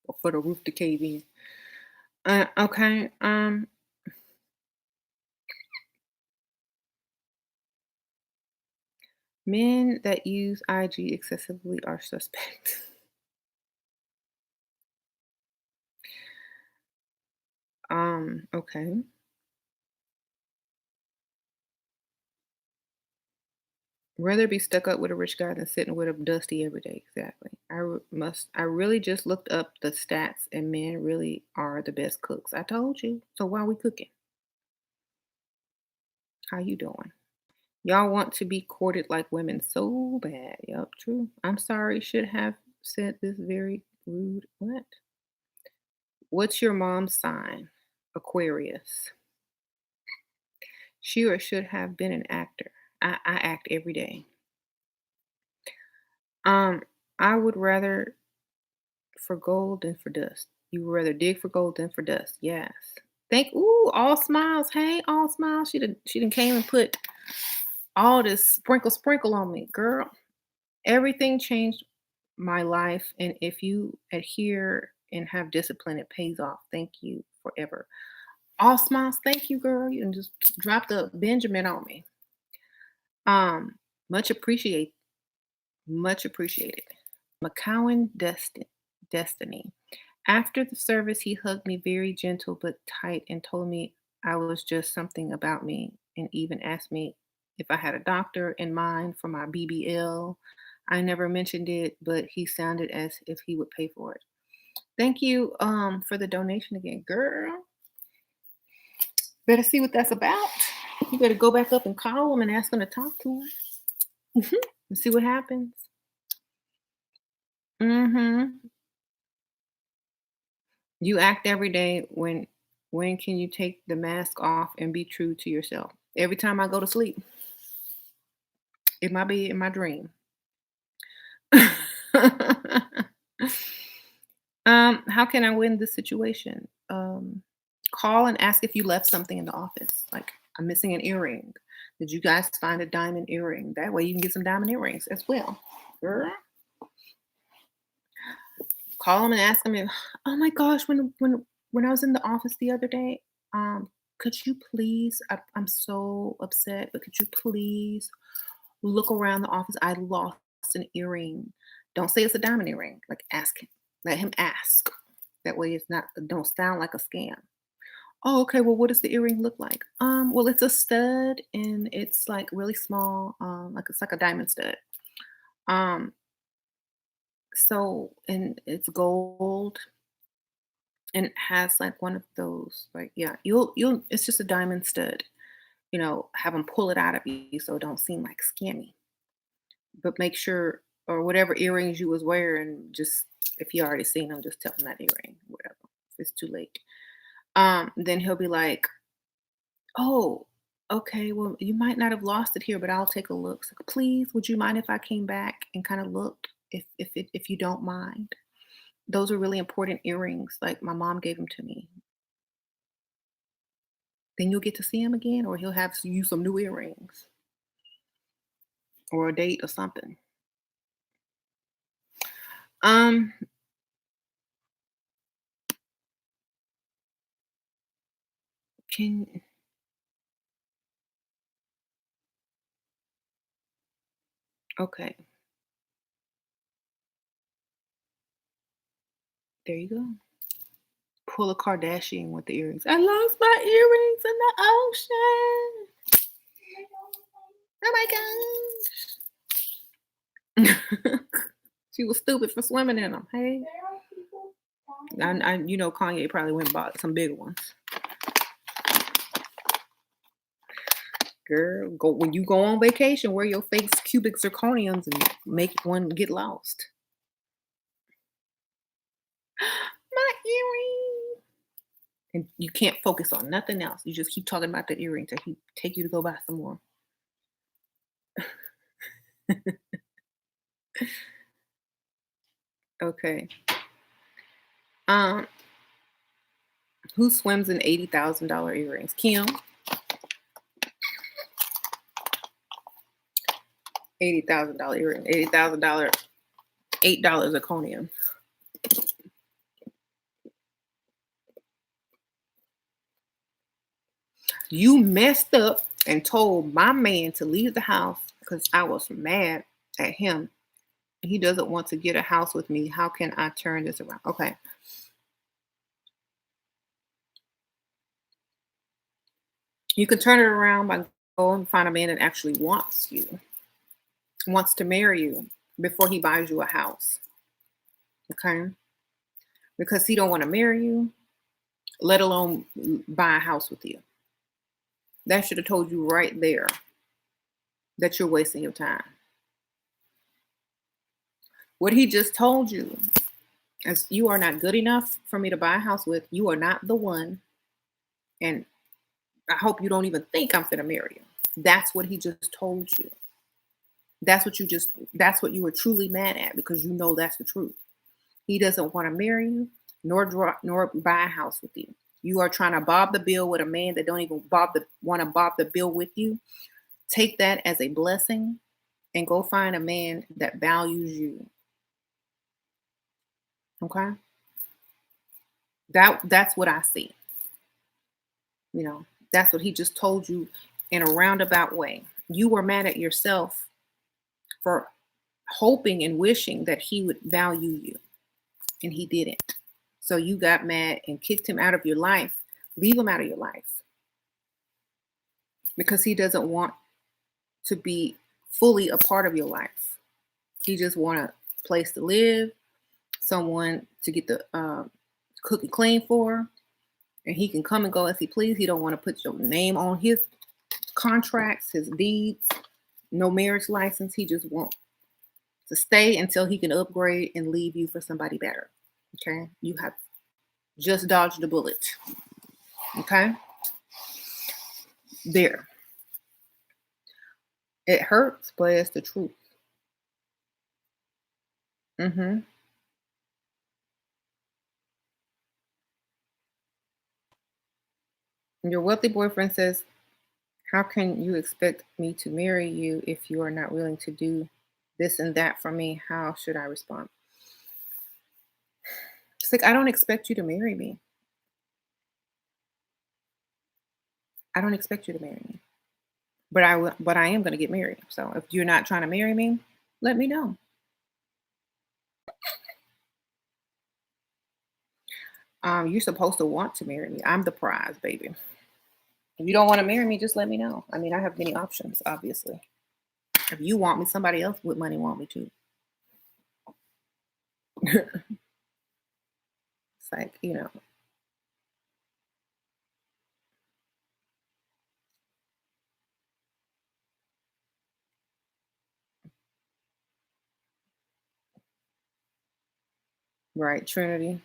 or for the roof to cave in. Okay. Men that use IG excessively are suspect. Okay. Rather be stuck up with a rich guy than sitting with a dusty every day. Exactly. I really just looked up the stats and men really are the best cooks. I told you. So why we cooking? How you doing? Y'all want to be courted like women so bad. Yup, true. I'm sorry. Should have said this very rude. What? What's your mom's sign? Aquarius. She or should have been an actor. I act every day. Um, I would rather for gold than for dust. You would rather dig for gold than for dust. Yes. All smiles. Hey, all smiles. She didn't came and put all this sprinkle on me. Girl, everything changed my life. And if you adhere and have discipline, it pays off. Thank you forever. All smiles. Thank you, girl. You can just drop the Benjamin on me. Um, much appreciate, much appreciated. McCowan Destiny. After the service, he hugged me very gentle but tight and told me I was just something about me and even asked me if I had a doctor in mind for my BBL. I never mentioned it, but he sounded as if he would pay for it. Thank you for the donation again. Girl, better see what that's about. You better go back up and call him and ask him to talk to him and see what happens. Mhm. You act every day when can you take the mask off and be true to yourself? Every time I go to sleep, it might be in my dream. How can I win this situation? Call and ask if you left something in the office. Like, I'm missing an earring. Did you guys find a diamond earring? That way you can get some diamond earrings as well. Girl. Call them and ask them if, oh my gosh, when I was in the office the other day, could you please, I'm so upset, but could you please look around the office? I lost an earring. Don't say it's a diamond earring. Like, ask him. Let him ask. That way it's not, don't sound like a scam. Oh, okay. Well, what does the earring look like? Well, it's a stud and it's like really small. Like it's like a diamond stud. Um, and it's gold and it has like one of those, like, yeah, you'll it's just a diamond stud. Have them pull it out of you so it don't seem like scammy. But make sure, or whatever earrings you was wearing, just if you already seen them, just tell him that earring, whatever. If it's too late. Then he'll be like, oh, okay, well, you might not have lost it here, but I'll take a look. So please, would you mind if I came back and kind of looked, if you don't mind? Those are really important earrings. Like my mom gave them to me. Then you'll get to see him again, or he'll have you some new earrings or a date or something. Um, can Okay. There you go. Pull a Kardashian with the earrings. I lost my earrings in the ocean. Oh my gosh. She was stupid for swimming in them. Hey, Kanye probably went and bought some bigger ones. Girl, go when you go on vacation, wear your fake cubic zirconiums and make one get lost. My earring. And you can't focus on nothing else. You just keep talking about that earring till he take you to go buy some more. Okay. Um, who swims in $80,000 earrings? Kim. $80,000 earring. $80,000. $8 zirconium. You messed up and told my man to leave the house because I was mad at him. He doesn't want to get a house with me. How can I turn this around? Okay. You can turn it around by going and find a man that actually wants you, wants to marry you before he buys you a house. Okay. Because he don't want to marry you, let alone buy a house with you. That should have told you right there that you're wasting your time. What he just told you is you are not good enough for me to buy a house with. You are not the one. And I hope you don't even think I'm going to marry you. That's what he just told you. That's what you were truly mad at because you know that's the truth. He doesn't want to marry you nor buy a house with you. You are trying to bob the bill with a man that don't even want to bob the bill with you. Take that as a blessing and go find a man that values you. Okay? That's what I see. That's what he just told you in a roundabout way. You were mad at yourself for hoping and wishing that he would value you, and he didn't. So you got mad and kicked him out of your life. Leave him out of your life because he doesn't want to be fully a part of your life. He just want a place to live, someone to get the cook and clean for, and he can come and go as he please. He don't want to put your name on his contracts, his deeds, no marriage license. He just wants to stay until he can upgrade and leave you for somebody better. Okay? You have just dodged the bullet. Okay? There. It hurts, but it's the truth. Mm-hmm. Your wealthy boyfriend says, how can you expect me to marry you if you are not willing to do this and that for me? How should I respond? It's like, I don't expect you to marry me. I don't expect you to marry me. But I am going to get married. So if you're not trying to marry me, let me know. You're supposed to want to marry me. I'm the prize, baby. If you don't want to marry me, just let me know. I mean, I have many options, obviously. If you want me, somebody else with money want me too. It's like, right, Trinity.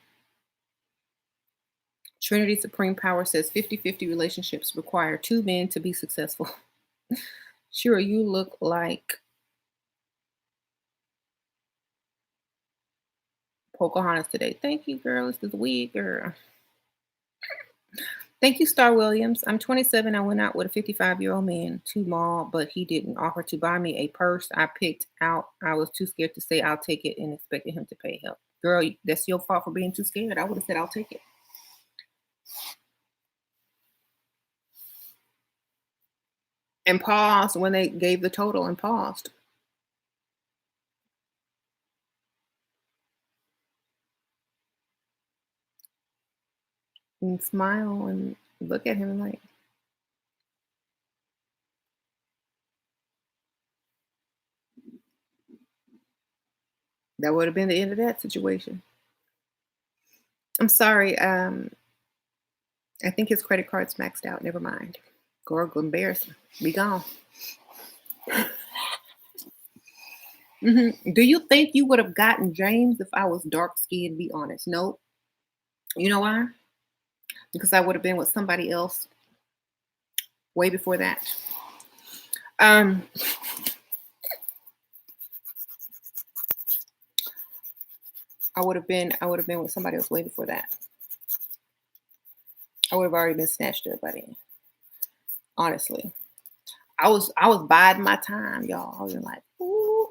Trinity Supreme Power says 50-50 relationships require two men to be successful. Sure, you look like Pocahontas today. Thank you, girl. This is week, girl. Thank you, Star Williams. I'm 27. I went out with a 55-year-old man, too small, but he didn't offer to buy me a purse I picked out. I was too scared to say I'll take it and expected him to pay help. Girl, that's your fault for being too scared. I would have said I'll take it. And paused when they gave the total and paused. and smile and look at him like, that would have been the end of that situation. I'm sorry. I think his credit card's maxed out. Never mind. Girl, embarrassing. Be gone. Do you think you would have gotten James if I was dark skinned? Be honest. Nope. You know why? Because I would have been with somebody else way before that. Um, I would have been with somebody else way before that. I would have already been snatched up by then. Honestly. I was biding my time, y'all. I was like, ooh.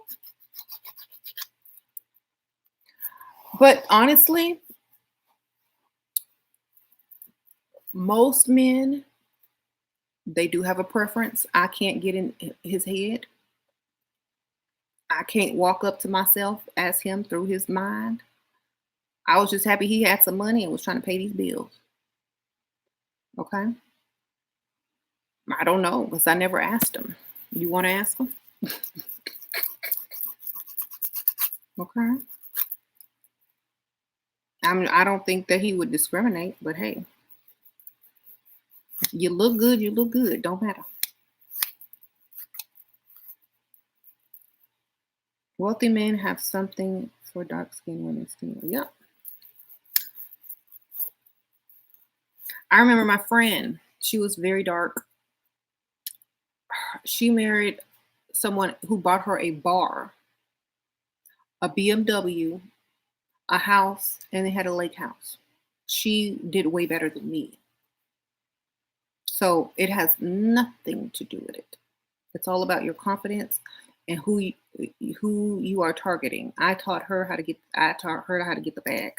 But honestly, most men, they do have a preference. I can't get in his head. I can't walk up to myself, ask him through his mind. I was just happy he had some money and was trying to pay these bills. Okay. I don't know because I never asked him. You want to ask him? Okay. I don't think that he would discriminate, but hey, you look good, you look good. Don't matter. Wealthy men have something for dark skinned women still. Yep. I remember my friend, she was very dark. She married someone who bought her a bar, a BMW, a house, and they had a lake house. She did way better than me. So it has nothing to do with it. It's all about your confidence and who you are targeting. I taught her how to get the bag.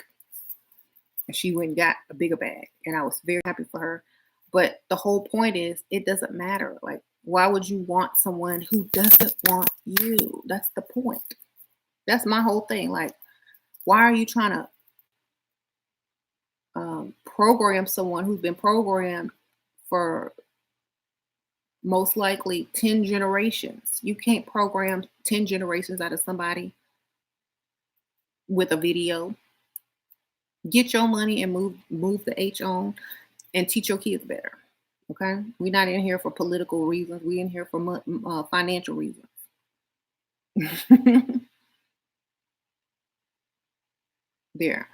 And she went and got a bigger bag. And I was very happy for her. But the whole point is it doesn't matter. Like, why would you want someone who doesn't want you? That's the point. That's my whole thing. Like, why are you trying to program someone who's been programmed for most likely 10 generations? You can't program 10 generations out of somebody with a video. Get your money and move the H on and teach your kids better. Okay? We're not in here for political reasons. We're in here for financial reasons. There.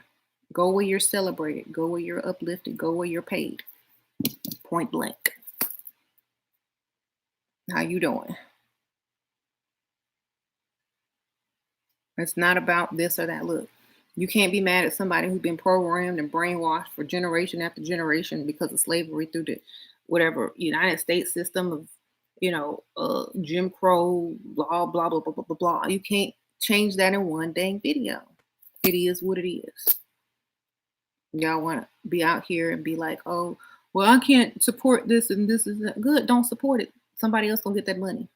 Go where you're celebrated. Go where you're uplifted. Go where you're paid. Point blank. How you doing? It's not about this or that. Look, you can't be mad at somebody who's been programmed and brainwashed for generation after generation because of slavery through the whatever United States system of Jim Crow, blah blah blah blah blah blah blah. You can't change that in one dang video. It is what it is. Y'all want to be out here and be like, oh, well, I can't support this and this isn't good. Don't support it. Somebody else gonna get that money.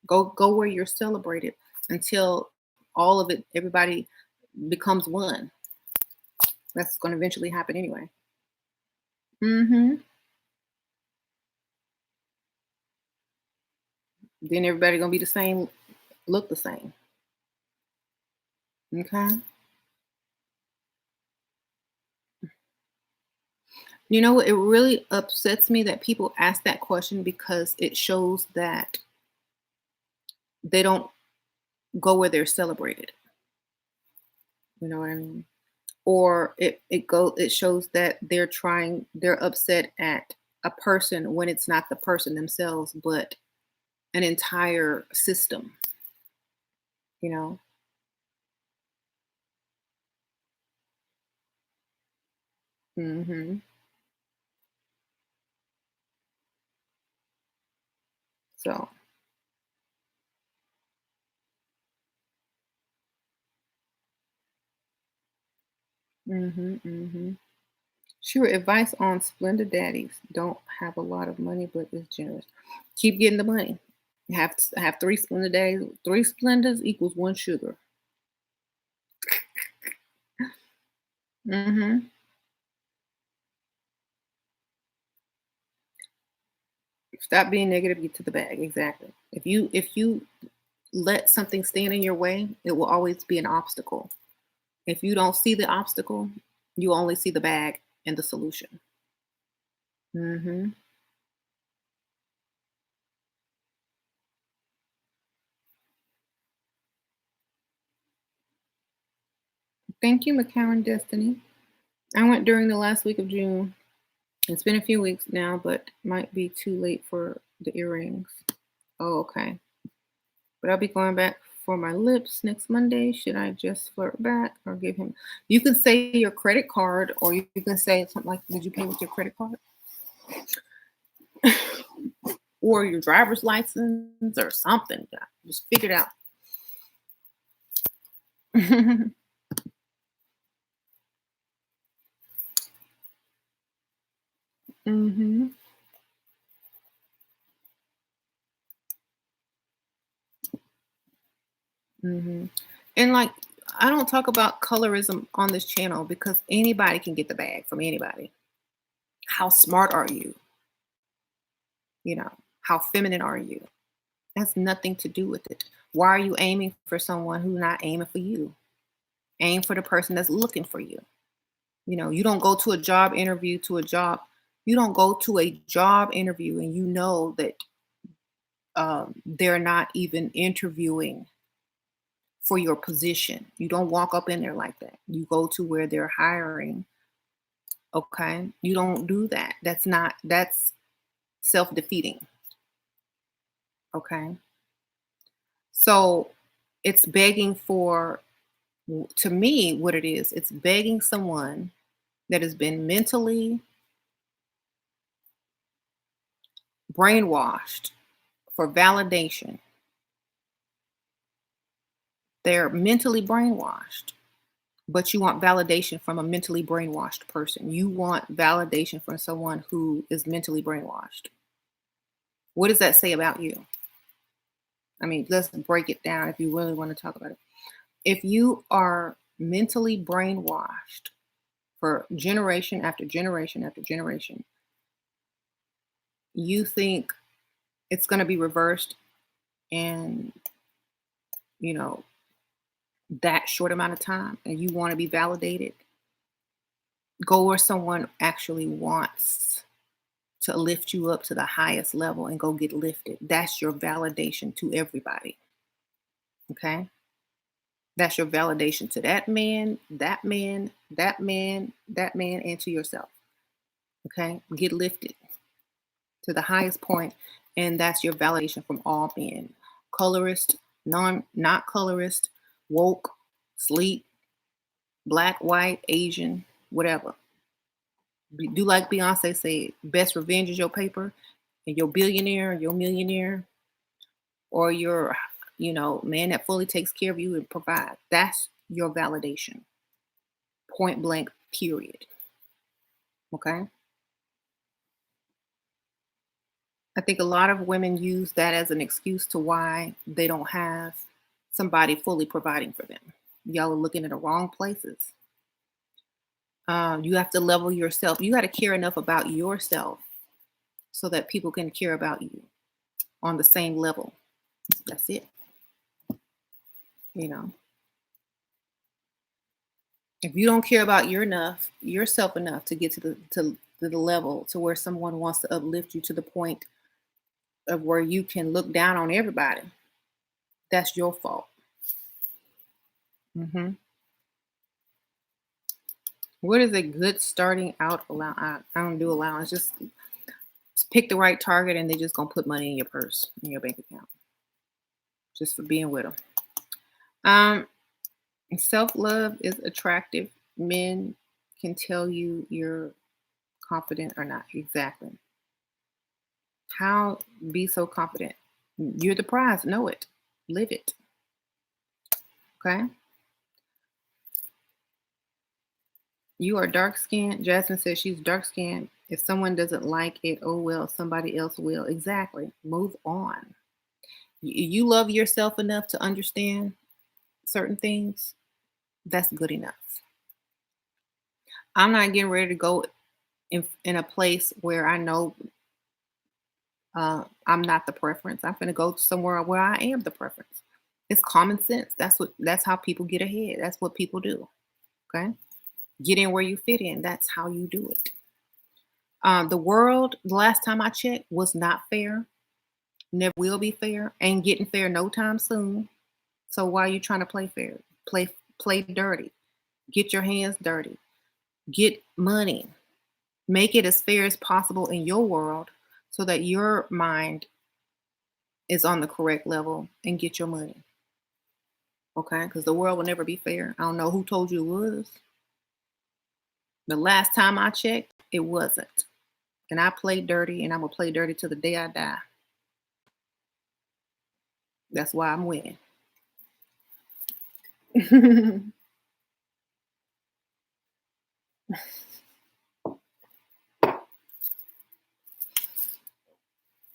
Go where you're celebrated until all of it, everybody becomes one. That's going to eventually happen anyway. Then everybody gonna be the same, look the same. Okay. You know what? It really upsets me that people ask that question because it shows that they don't go where they're celebrated. You know what I mean? Or it shows that they're upset at a person when it's not the person themselves, but an entire system, you know? hmm So, hmm Sure, advice on Splendid Daddies. Don't have a lot of money, but is generous. Keep getting the money. Have three Splendid Daddies. Three Splendas equals one sugar. hmm Stop being negative, get to the bag. Exactly. If you let something stand in your way, it will always be an obstacle. If you don't see the obstacle, you only see the bag and the solution. Mhm. Thank you, McCowan Destiny. I went during the last week of June. It's been a few weeks now, but might be too late for the earrings. Oh, okay. But I'll be going back for my lips next Monday. Should I just flirt back or give him? You can say your credit card, or you can say something like, "Did you pay with your credit card or your driver's license or something?" Yeah, just figure it out. hmm hmm And like, I don't talk about colorism on this channel because anybody can get the bag from anybody. How smart are you? You know, how feminine are you? Has nothing to do with it. Why are you aiming for someone who's not aiming for you? Aim for the person that's looking for you. You know, you don't go to a job interview to a job. You don't go to a job interview and you know that they're not even interviewing for your position. You don't walk up in there like that. You go to where they're hiring. Okay. You don't do that. That's self defeating. Okay. So it's begging for, to me, what it is, it's begging someone that has been mentally brainwashed for validation. They're mentally brainwashed, but you want validation from a mentally brainwashed person. You want validation from someone who is mentally brainwashed. What does that say about you? I mean, let's break it down if you really want to talk about it. If you are mentally brainwashed for generation after generation after generation, you think it's going to be reversed in, you know, that short amount of time and you want to be validated, go where someone actually wants to lift you up to the highest level and go get lifted. That's your validation to everybody. Okay. That's your validation to that man, that man, that man, that man, and to yourself. Okay. Get lifted to the highest point, and that's your validation from all men. Colorist, not colorist, woke, sleep, black, white, Asian, whatever. Do like Beyonce said, best revenge is your paper and your billionaire, your millionaire, or your, man that fully takes care of you and provide. That's your validation. Point blank, period. Okay. I think a lot of women use that as an excuse to why they don't have somebody fully providing for them. Y'all are looking at the wrong places. You have to level yourself. You got to care enough about yourself so that people can care about you on the same level. That's it. You know, if you don't care about yourself enough to get to the level to where someone wants to uplift you to the point of where you can look down on everybody, that's your fault. hmm What is a good starting out allowance? I don't do allowance. Just pick the right target, and they're just gonna put money in your purse, in your bank account, just for being with them. Um, Self love is attractive. Men can tell you you're confident or not. Exactly. How be so confident? You're the prize. Know it. Live it. Okay. You are dark skinned. Jasmine says she's dark skinned. If someone doesn't like it, oh well, somebody else will. Exactly. Move on. You love yourself enough to understand certain things. That's good enough. I'm not getting ready to go in a place where I know I'm not the preference. I'm gonna go somewhere where I am the preference. It's common sense. That's how people get ahead. That's what people do. Okay. Get in where you fit in. That's how you do it. The world, the last time I checked, was not fair. Never will be fair. Ain't getting fair no time soon. So why are you trying to play fair? Play dirty. Get your hands dirty. Get money. Make it as fair as possible in your world so that your mind is on the correct level and get your money. Okay? Because the world will never be fair. I don't know who told you it was. The last time I checked, it wasn't. And I played dirty and I'm going to play dirty till the day I die. That's why I'm winning.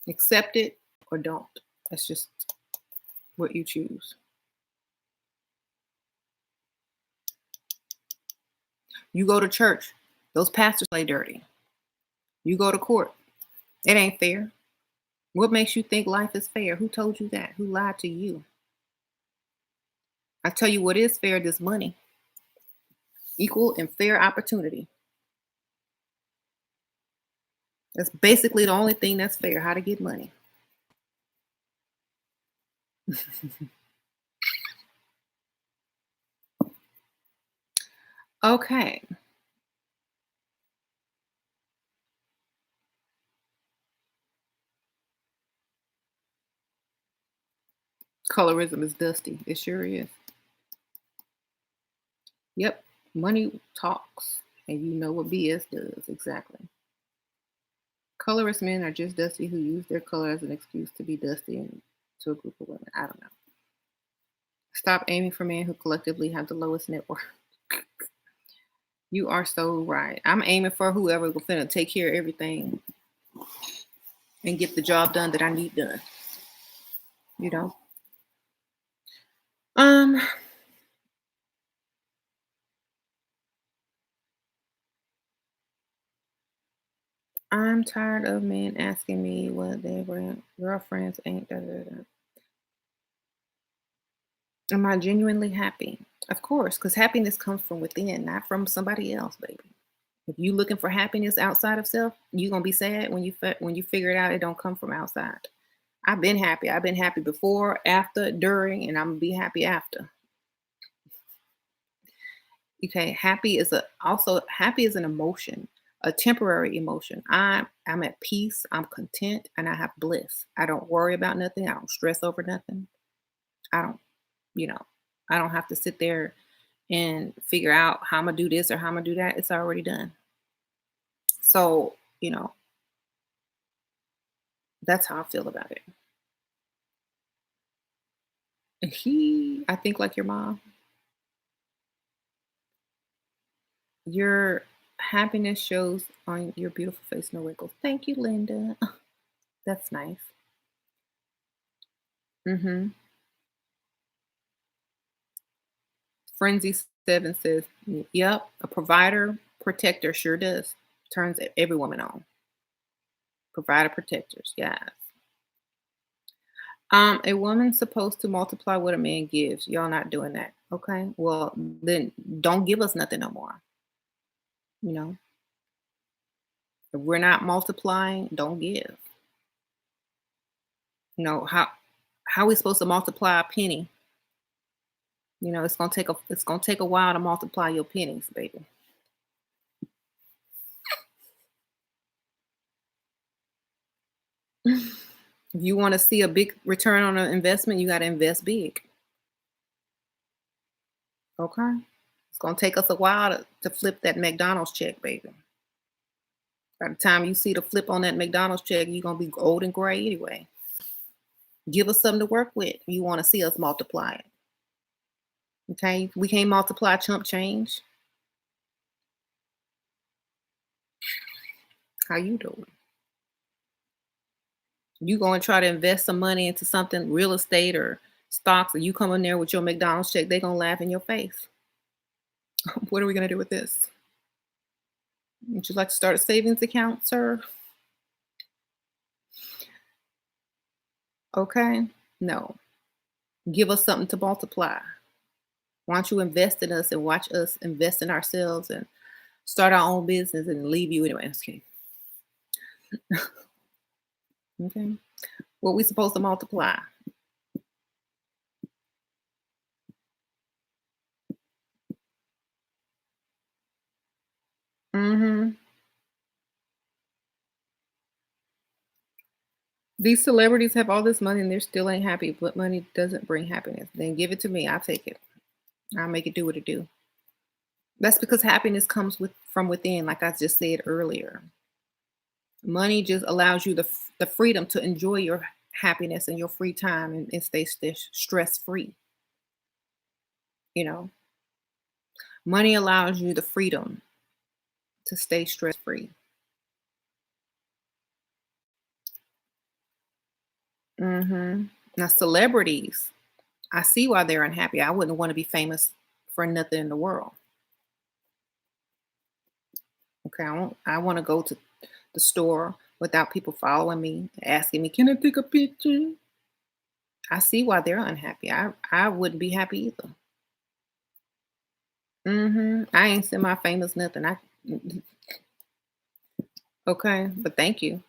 Accept it or don't. That's just what you choose. You go to church, those pastors play dirty. You go to court, it ain't fair. What makes you think life is fair? Who told you that? Who lied to you? I tell you what is fair, this money. Equal and fair opportunity. That's basically the only thing that's fair, how to get money. Okay. Colorism is dusty. It sure is. Yep. Money talks. And you know what BS does. Exactly. Colorist men are just dusty who use their color as an excuse to be dusty and to a group of women. I don't know. Stop aiming for men who collectively have the lowest net worth. You are so right. I'm aiming for whoever will finna take care of everything and get the job done that I need done. You know? I'm tired of men asking me what their girlfriends ain't. Da, da, da. Am I genuinely happy? Of course, because happiness comes from within, not from somebody else, baby. If you looking for happiness outside of self, you gonna be sad when you figure it out. It don't come from outside. I've been happy. I've been happy before, after, during, and I'm gonna be happy after. Okay, happy is an emotion, a temporary emotion. I'm at peace, I'm content, and I have bliss. I don't worry about nothing, I don't stress over nothing. I don't, you know, I don't have to sit there and figure out how I'm gonna do this or how I'm gonna do that. It's already done. So, that's how I feel about it. I think like your mom. Your happiness shows on your beautiful face, no wrinkles. Thank you, Linda. That's nice. Mm-hmm. Frenzy7 says, yep, a provider protector sure does. Turns every woman on. Provider protectors, yes. A woman's supposed to multiply what a man gives. Y'all not doing that. Okay. Well, then don't give us nothing no more. You know, if we're not multiplying, don't give. How we supposed to multiply a penny? It's gonna take a while to multiply your pennies, baby. If you want to see a big return on an investment, you got to invest big. Okay. It's gonna take us a while to flip that McDonald's check, baby. By the time you see the flip on that McDonald's check, you're gonna be old and gray anyway. Give us something to work with. You want to see us multiply it. Okay. We can't multiply chump change. How you doing? You go and try to invest some money into something, real estate or stocks, and you come in there with your McDonald's check, they're gonna laugh in your face. What are we gonna do with this? Would you like to start a savings account, sir? Okay? No. Give us something to multiply. Why don't you invest in us and watch us invest in ourselves and start our own business and leave you anyway? Okay. Okay. What we supposed to multiply? Hmm. These celebrities have all this money and they're still ain't happy, but money doesn't bring happiness. Then give it to me. I'll take it. I'll make it do what it do. That's because happiness comes with from within, like I just said earlier. Money just allows you the freedom to enjoy your happiness and your free time and stay stress free. You know, money allows you the freedom to stay stress free. Now, celebrities, I see why they're unhappy. I wouldn't want to be famous for nothing in the world. Okay, I want to go to the store without people following me, asking me, "Can I take a picture?" I see why they're unhappy. I wouldn't be happy either. I ain't semi-famous nothing. Okay, but thank you.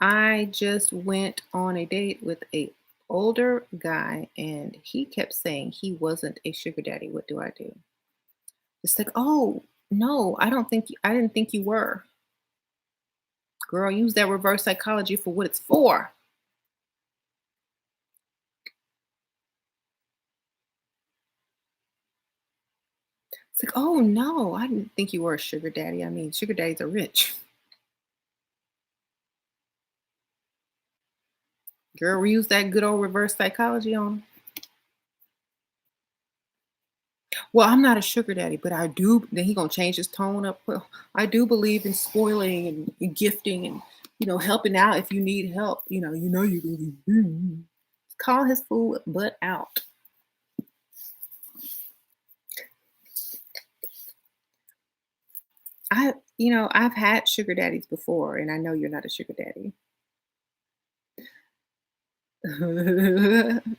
I just went on a date with a older guy and he kept saying he wasn't a sugar daddy. What do I do? It's like, "Oh, no, I didn't think you were." Girl, use that reverse psychology for what it's for. It's like, "Oh, no, I didn't think you were a sugar daddy. I mean, sugar daddies are rich." Girl, we use that good old reverse psychology on 'em. "Well, I'm not a sugar daddy, but I do." Then he gonna change his tone up. "Well, I do believe in spoiling and gifting and helping out if you need help. You believe." Call his fool butt out. I've had sugar daddies before, and I know you're not a sugar daddy.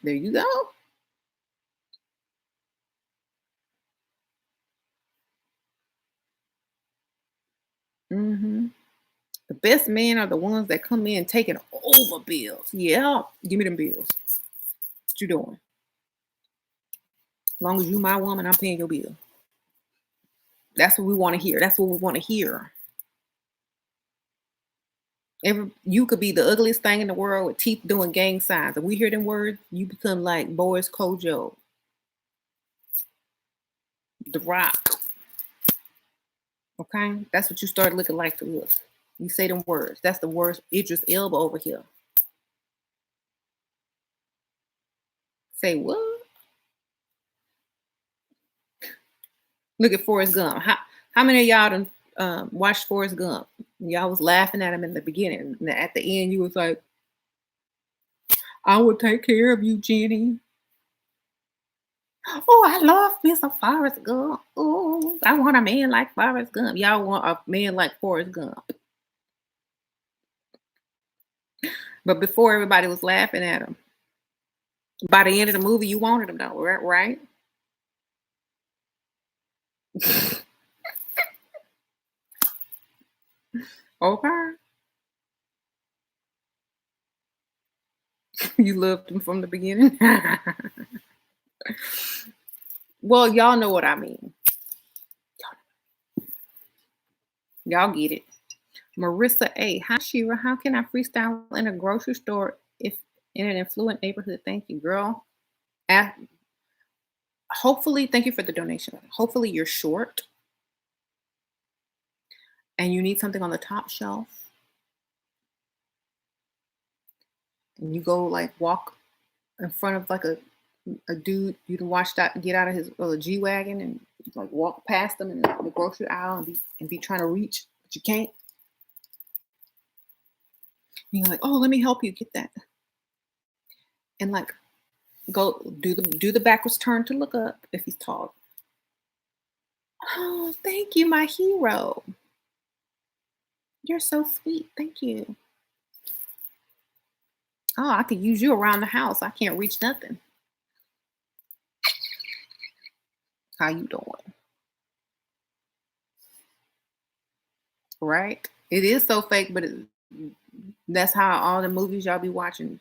There you go. hmm The best men are the ones that come in taking over bills. Yeah, give me them bills. What you doing? As long as you my woman, I'm paying your bill. That's what we want to hear. That's what we want to hear. You could be the ugliest thing in the world with teeth doing gang signs, and we hear them words, you become like Boris Kojo, The Rock. Okay, that's what you start looking like to us. You say them words. That's the worst. Idris Elba over here. Say what? Look at Forrest Gump. How many of y'all done watched Forrest Gump? Y'all was laughing at him in the beginning. And at the end, you was like, "I will take care of you, Jenny." Oh, I love Mr. Forrest Gump. Oh, I want a man like Forrest Gump. Y'all want a man like Forrest Gump. But before everybody was laughing at him. By the end of the movie, you wanted him though, right? Okay. You loved him from the beginning. Well, y'all know what I mean. Y'all get it. Marissa A. Hi, Shira. How can I freestyle in a grocery store if in an affluent neighborhood? Thank you, girl. A- Hopefully, thank you for the donation. Hopefully, you're short and you need something on the top shelf and you go like walk in front of like a dude you can watch that get out of his G wagon and like walk past them in the grocery aisle and be trying to reach, but you can't. And you're like, "Oh, let me help you get that," and like go do the backwards turn to look up if he's tall. "Oh, thank you, my hero. You're so sweet. Thank you." Oh, I could use you around the house. I can't reach nothing. How you doing? Right? It is so fake, but that's how all the movies y'all be watching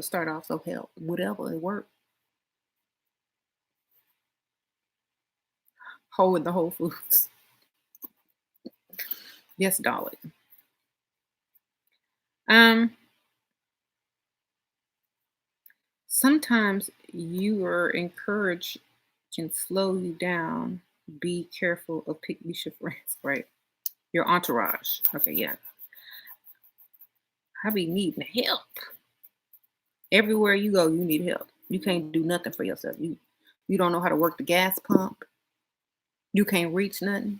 start off. So hell, whatever it worked. Hole in the Whole Foods. Yes, darling. Um, Sometimes you are encouraged can slow you down. Be careful of pick your friends, right? Your entourage. Okay, yeah. I be needing help. Everywhere you go, you need help. You can't do nothing for yourself. You don't know how to work the gas pump. You can't reach nothing.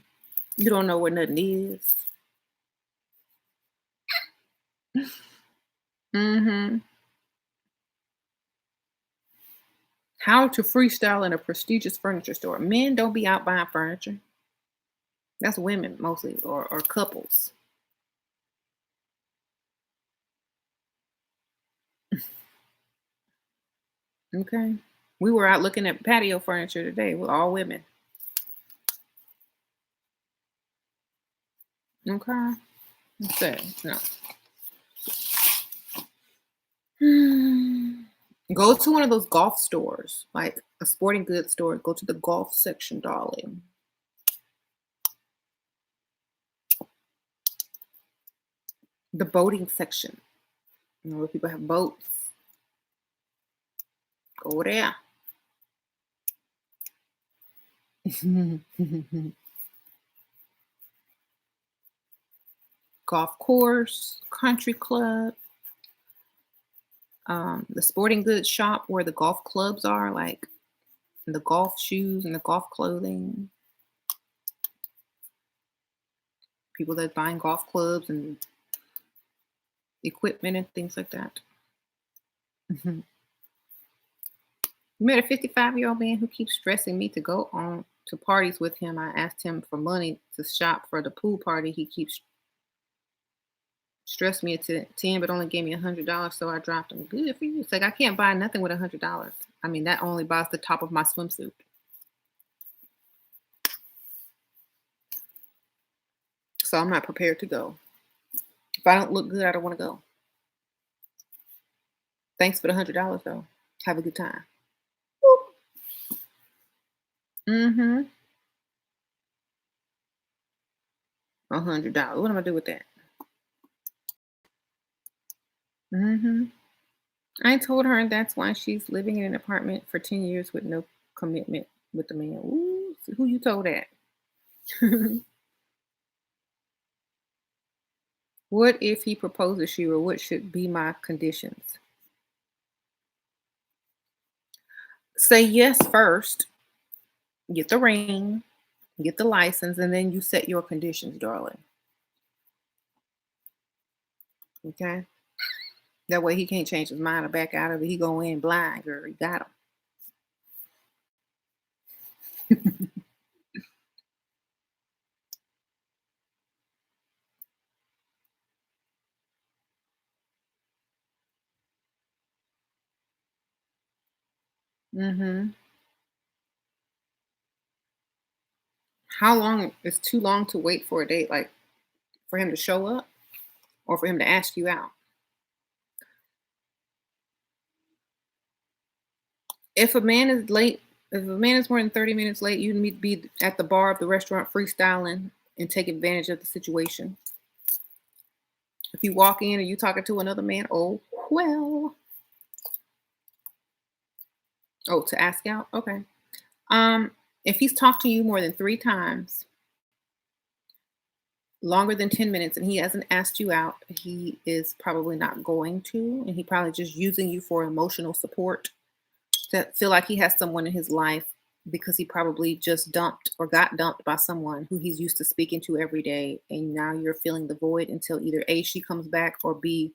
You don't know where nothing is. Mm-hmm. How to freestyle in a prestigious furniture store. Men don't be out buying furniture. That's women mostly, or couples. Okay. We were out looking at patio furniture today with all women. Okay. Let's see. No. Go to one of those golf stores, like a sporting goods store. Go to the golf section, darling. The boating section. You know where people have boats. Go there. Golf course, country club, the sporting goods shop where the golf clubs are, like the golf shoes and the golf clothing. People that buying golf clubs and equipment and things like that. Mhm. Met a 55-year-old man who keeps stressing me to go on to parties with him. I asked him for money to shop for the pool party. He keeps stressed me to 10, but only gave me $100, so I dropped him. Good for you. It's like I can't buy nothing with $100. I mean, that only buys the top of my swimsuit. So I'm not prepared to go. If I don't look good, I don't want to go. Thanks for the $100 though. Have a good time. Mm-hmm. $100. What am I gonna do with that? Mm-hmm. I told her that's why she's living in an apartment for 10 years with no commitment with the man. Ooh, so who you told that? What if he proposes to you, or what should be my conditions? Say yes first, get the ring, get the license, and then you set your conditions, darling. Okay? That way he can't change his mind or back out of it. He go in blind, girl. You got him. Hmm. How long is too long to wait for a date? Like for him to show up or for him to ask you out? If a man is late, if a man is more than 30 minutes late, you need to be at the bar of the restaurant freestyling and take advantage of the situation. If you walk in and you talking to another man, oh well. Oh, to ask out? Okay. Um, if he's talked to you more than 3 times, longer than 10 minutes, and he hasn't asked you out, he is probably not going to, and he probably just using you for emotional support to feel like he has someone in his life because he probably just dumped or got dumped by someone who he's used to speaking to every day, and now you're feeling the void until either A, she comes back, or B,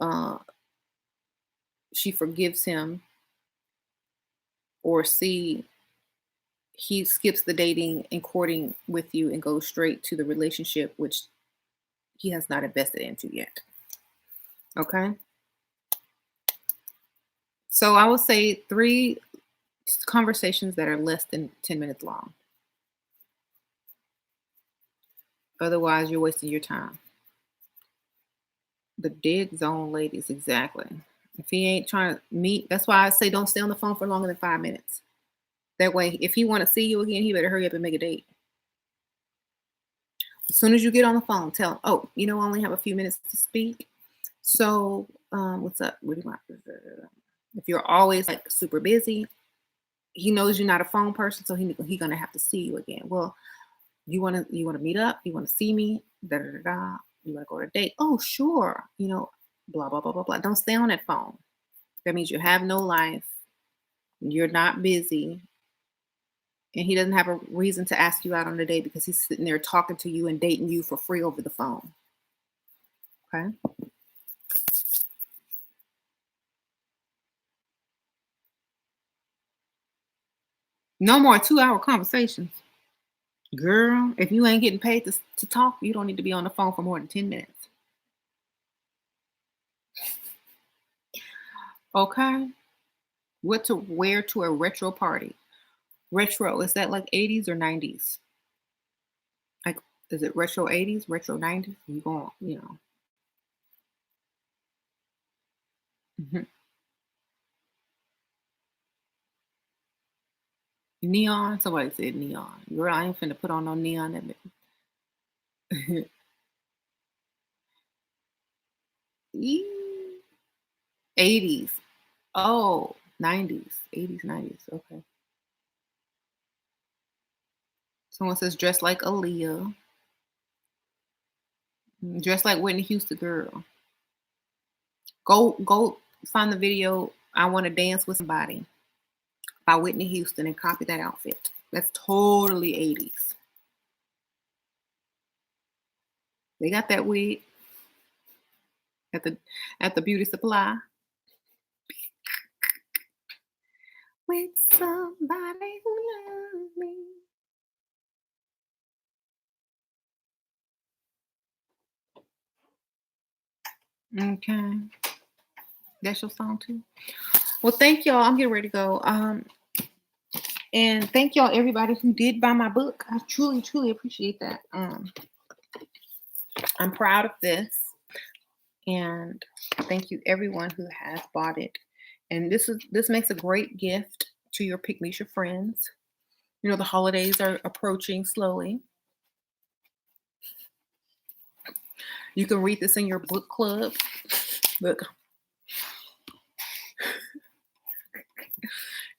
uh, she forgives him, or C, he skips the dating and courting with you and goes straight to the relationship, which he has not invested into yet. Okay. So I would say 3 conversations that are less than 10 minutes long. Otherwise, you're wasting your time. The dead zone ladies, exactly. If he ain't trying to meet, that's why I say don't stay on the phone for longer than 5 minutes. That way, if he want to see you again, he better hurry up and make a date. As soon as you get on the phone, tell him, oh, I only have a few minutes to speak. So, what's up? What do you want? If you're always like super busy, he knows you're not a phone person, so he gonna have to see you again. Well, you wanna meet up? You wanna see me? Da da da da. You wanna go to a date? Oh, sure. Blah blah blah blah blah. Don't stay on that phone. That means you have no life. You're not busy, and he doesn't have a reason to ask you out on a date because he's sitting there talking to you and dating you for free over the phone. Okay. No more 2-hour conversations. Girl, if you ain't getting paid to talk, you don't need to be on the phone for more than 10 minutes. Okay? What to wear to a retro party? Retro, is that like 80s or 90s? Like, is it retro 80s, retro 90s? You going. Mhm. Neon? Somebody said neon. Girl, I ain't finna put on no neon. That 80s. Oh, 90s. 80s, 90s. Okay. Someone says dress like Aaliyah. Dress like Whitney Houston, girl. Go find the video I Want to Dance with Somebody by Whitney Houston and copy that outfit. That's totally 80s. They got that wig at the beauty supply. With somebody who loves me. Okay. That's your song too. Well, thank y'all. I'm getting ready to go. And thank y'all everybody who did buy my book. I truly, truly appreciate that. I'm proud of this. And thank you everyone who has bought it. And this makes a great gift to your Pick Misha friends. The holidays are approaching slowly. You can read this in your book club. Look.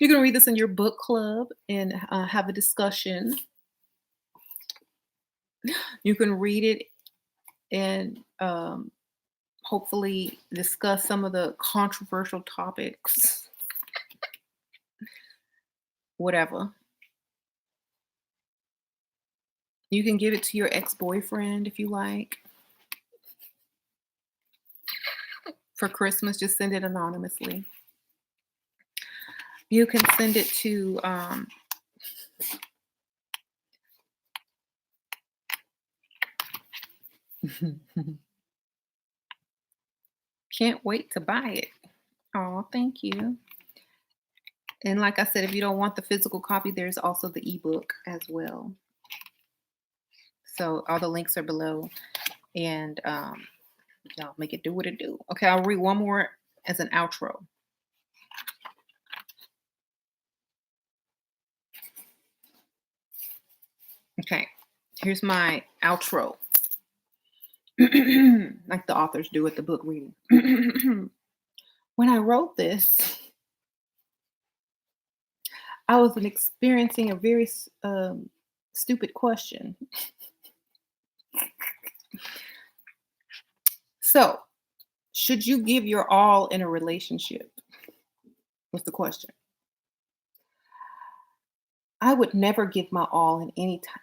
You can read this in your book club and have a discussion. You can read it and hopefully discuss some of the controversial topics. Whatever. You can give it to your ex-boyfriend if you like. For Christmas, just send it anonymously. You can send it to can't wait to buy it. Oh, thank you. And like I said, if you don't want the physical copy, there's also the ebook as well. So all the links are below. And y'all make it do what it do. Okay, I'll read one more as an outro. Okay, here's my outro. Like the authors do at the book reading. When I wrote this, I was experiencing a very stupid question. So, should you give your all in a relationship? Was the question. I would never give my all in any time.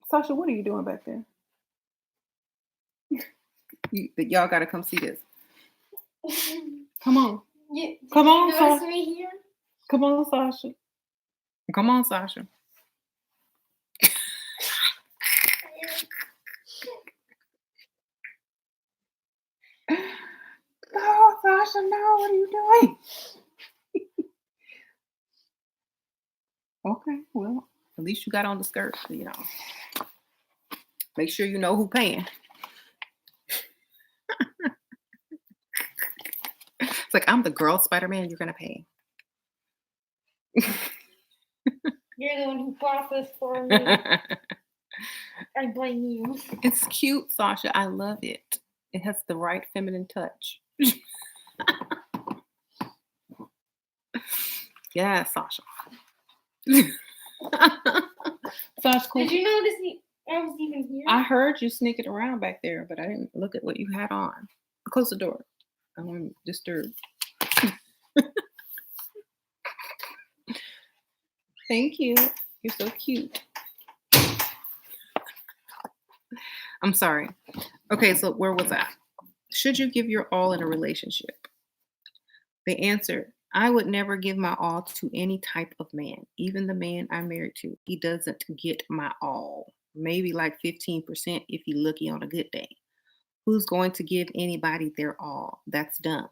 Sasha, what are you doing back there? Y'all got to come see this. Come on. Come on, Sasha. Come on, Sasha. Come on, Sasha. Oh, Sasha, no, what are you doing? Okay, well, at least you got on the skirt, you know. Make sure you know who paying. It's like, I'm the girl Spider-Man, you're gonna pay. You're the one who bought this for me. I blame you. It's cute, Sasha. I love it. It has the right feminine touch. Yeah, Sasha. Sasha, cool. Did you notice I was even here? I heard you sneaking around back there, but I didn't look at what you had on. Close the door. I don't want to disturb. Thank you. You're so cute. I'm sorry. Okay, so where was I? Should you give your all in a relationship? The answer, I would never give my all to any type of man, even the man I'm married to. He doesn't get my all. Maybe like 15% if you're lucky on a good day. Who's going to give anybody their all? That's dumb.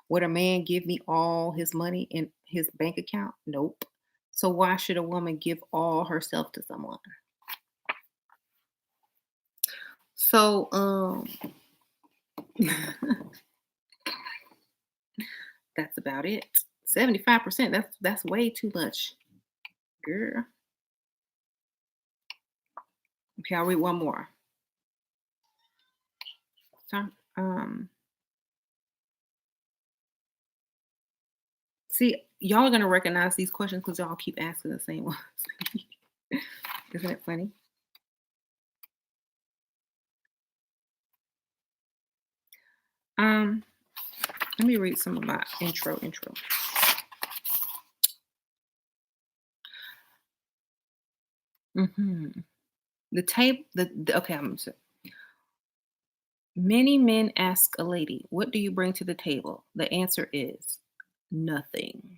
Would a man give me all his money in his bank account? Nope. So why should a woman give all herself to someone? So that's about it. 75%. That's way too much. Girl. Okay, I'll read one more. See, y'all are gonna recognize these questions because y'all keep asking the same ones. Isn't it funny? Let me read some of my intro. Okay, I'm gonna say. Many men ask a lady, what do you bring to the table? The answer is nothing.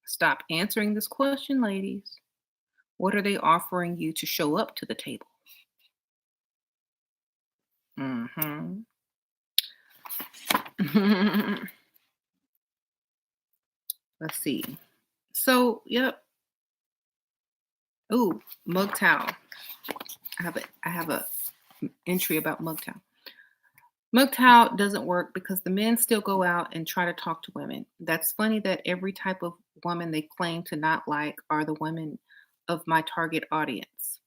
Stop answering this question, ladies. What are they offering you to show up to the table? Let's see. So, yep. Ooh, mug towel. I have a entry about mug towel. Mug towel doesn't work because the men still go out and try to talk to women. That's funny that every type of woman they claim to not like are the women of my target audience.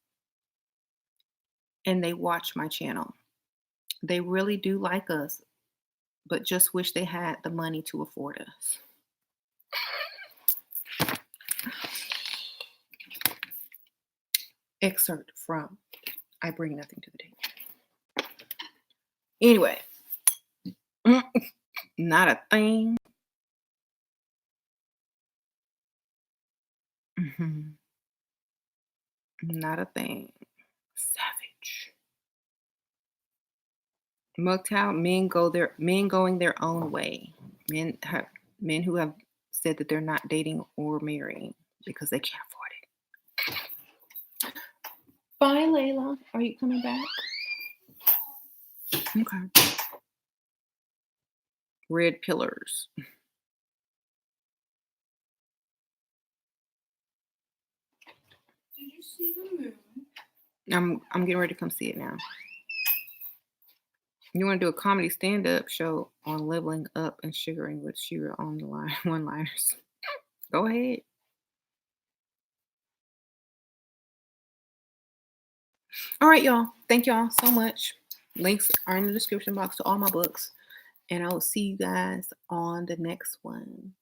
And they watch my channel. They really do like us, but just wish they had the money to afford us. Excerpt from I Bring Nothing to the Table. Anyway, not a thing. Not a thing. Savage. Mug towel, men going their own way. Men who have said that they're not dating or marrying because they can't afford it. Bye, Layla. Are you coming back? Okay. Red pillars. Did you see the moon? I'm getting ready to come see it now. You want to do a comedy stand-up show on leveling up and sugaring with Shira on the line one-liners? Go ahead. All right, y'all. Thank y'all so much. Links are in the description box to all my books. And I will see you guys on the next one.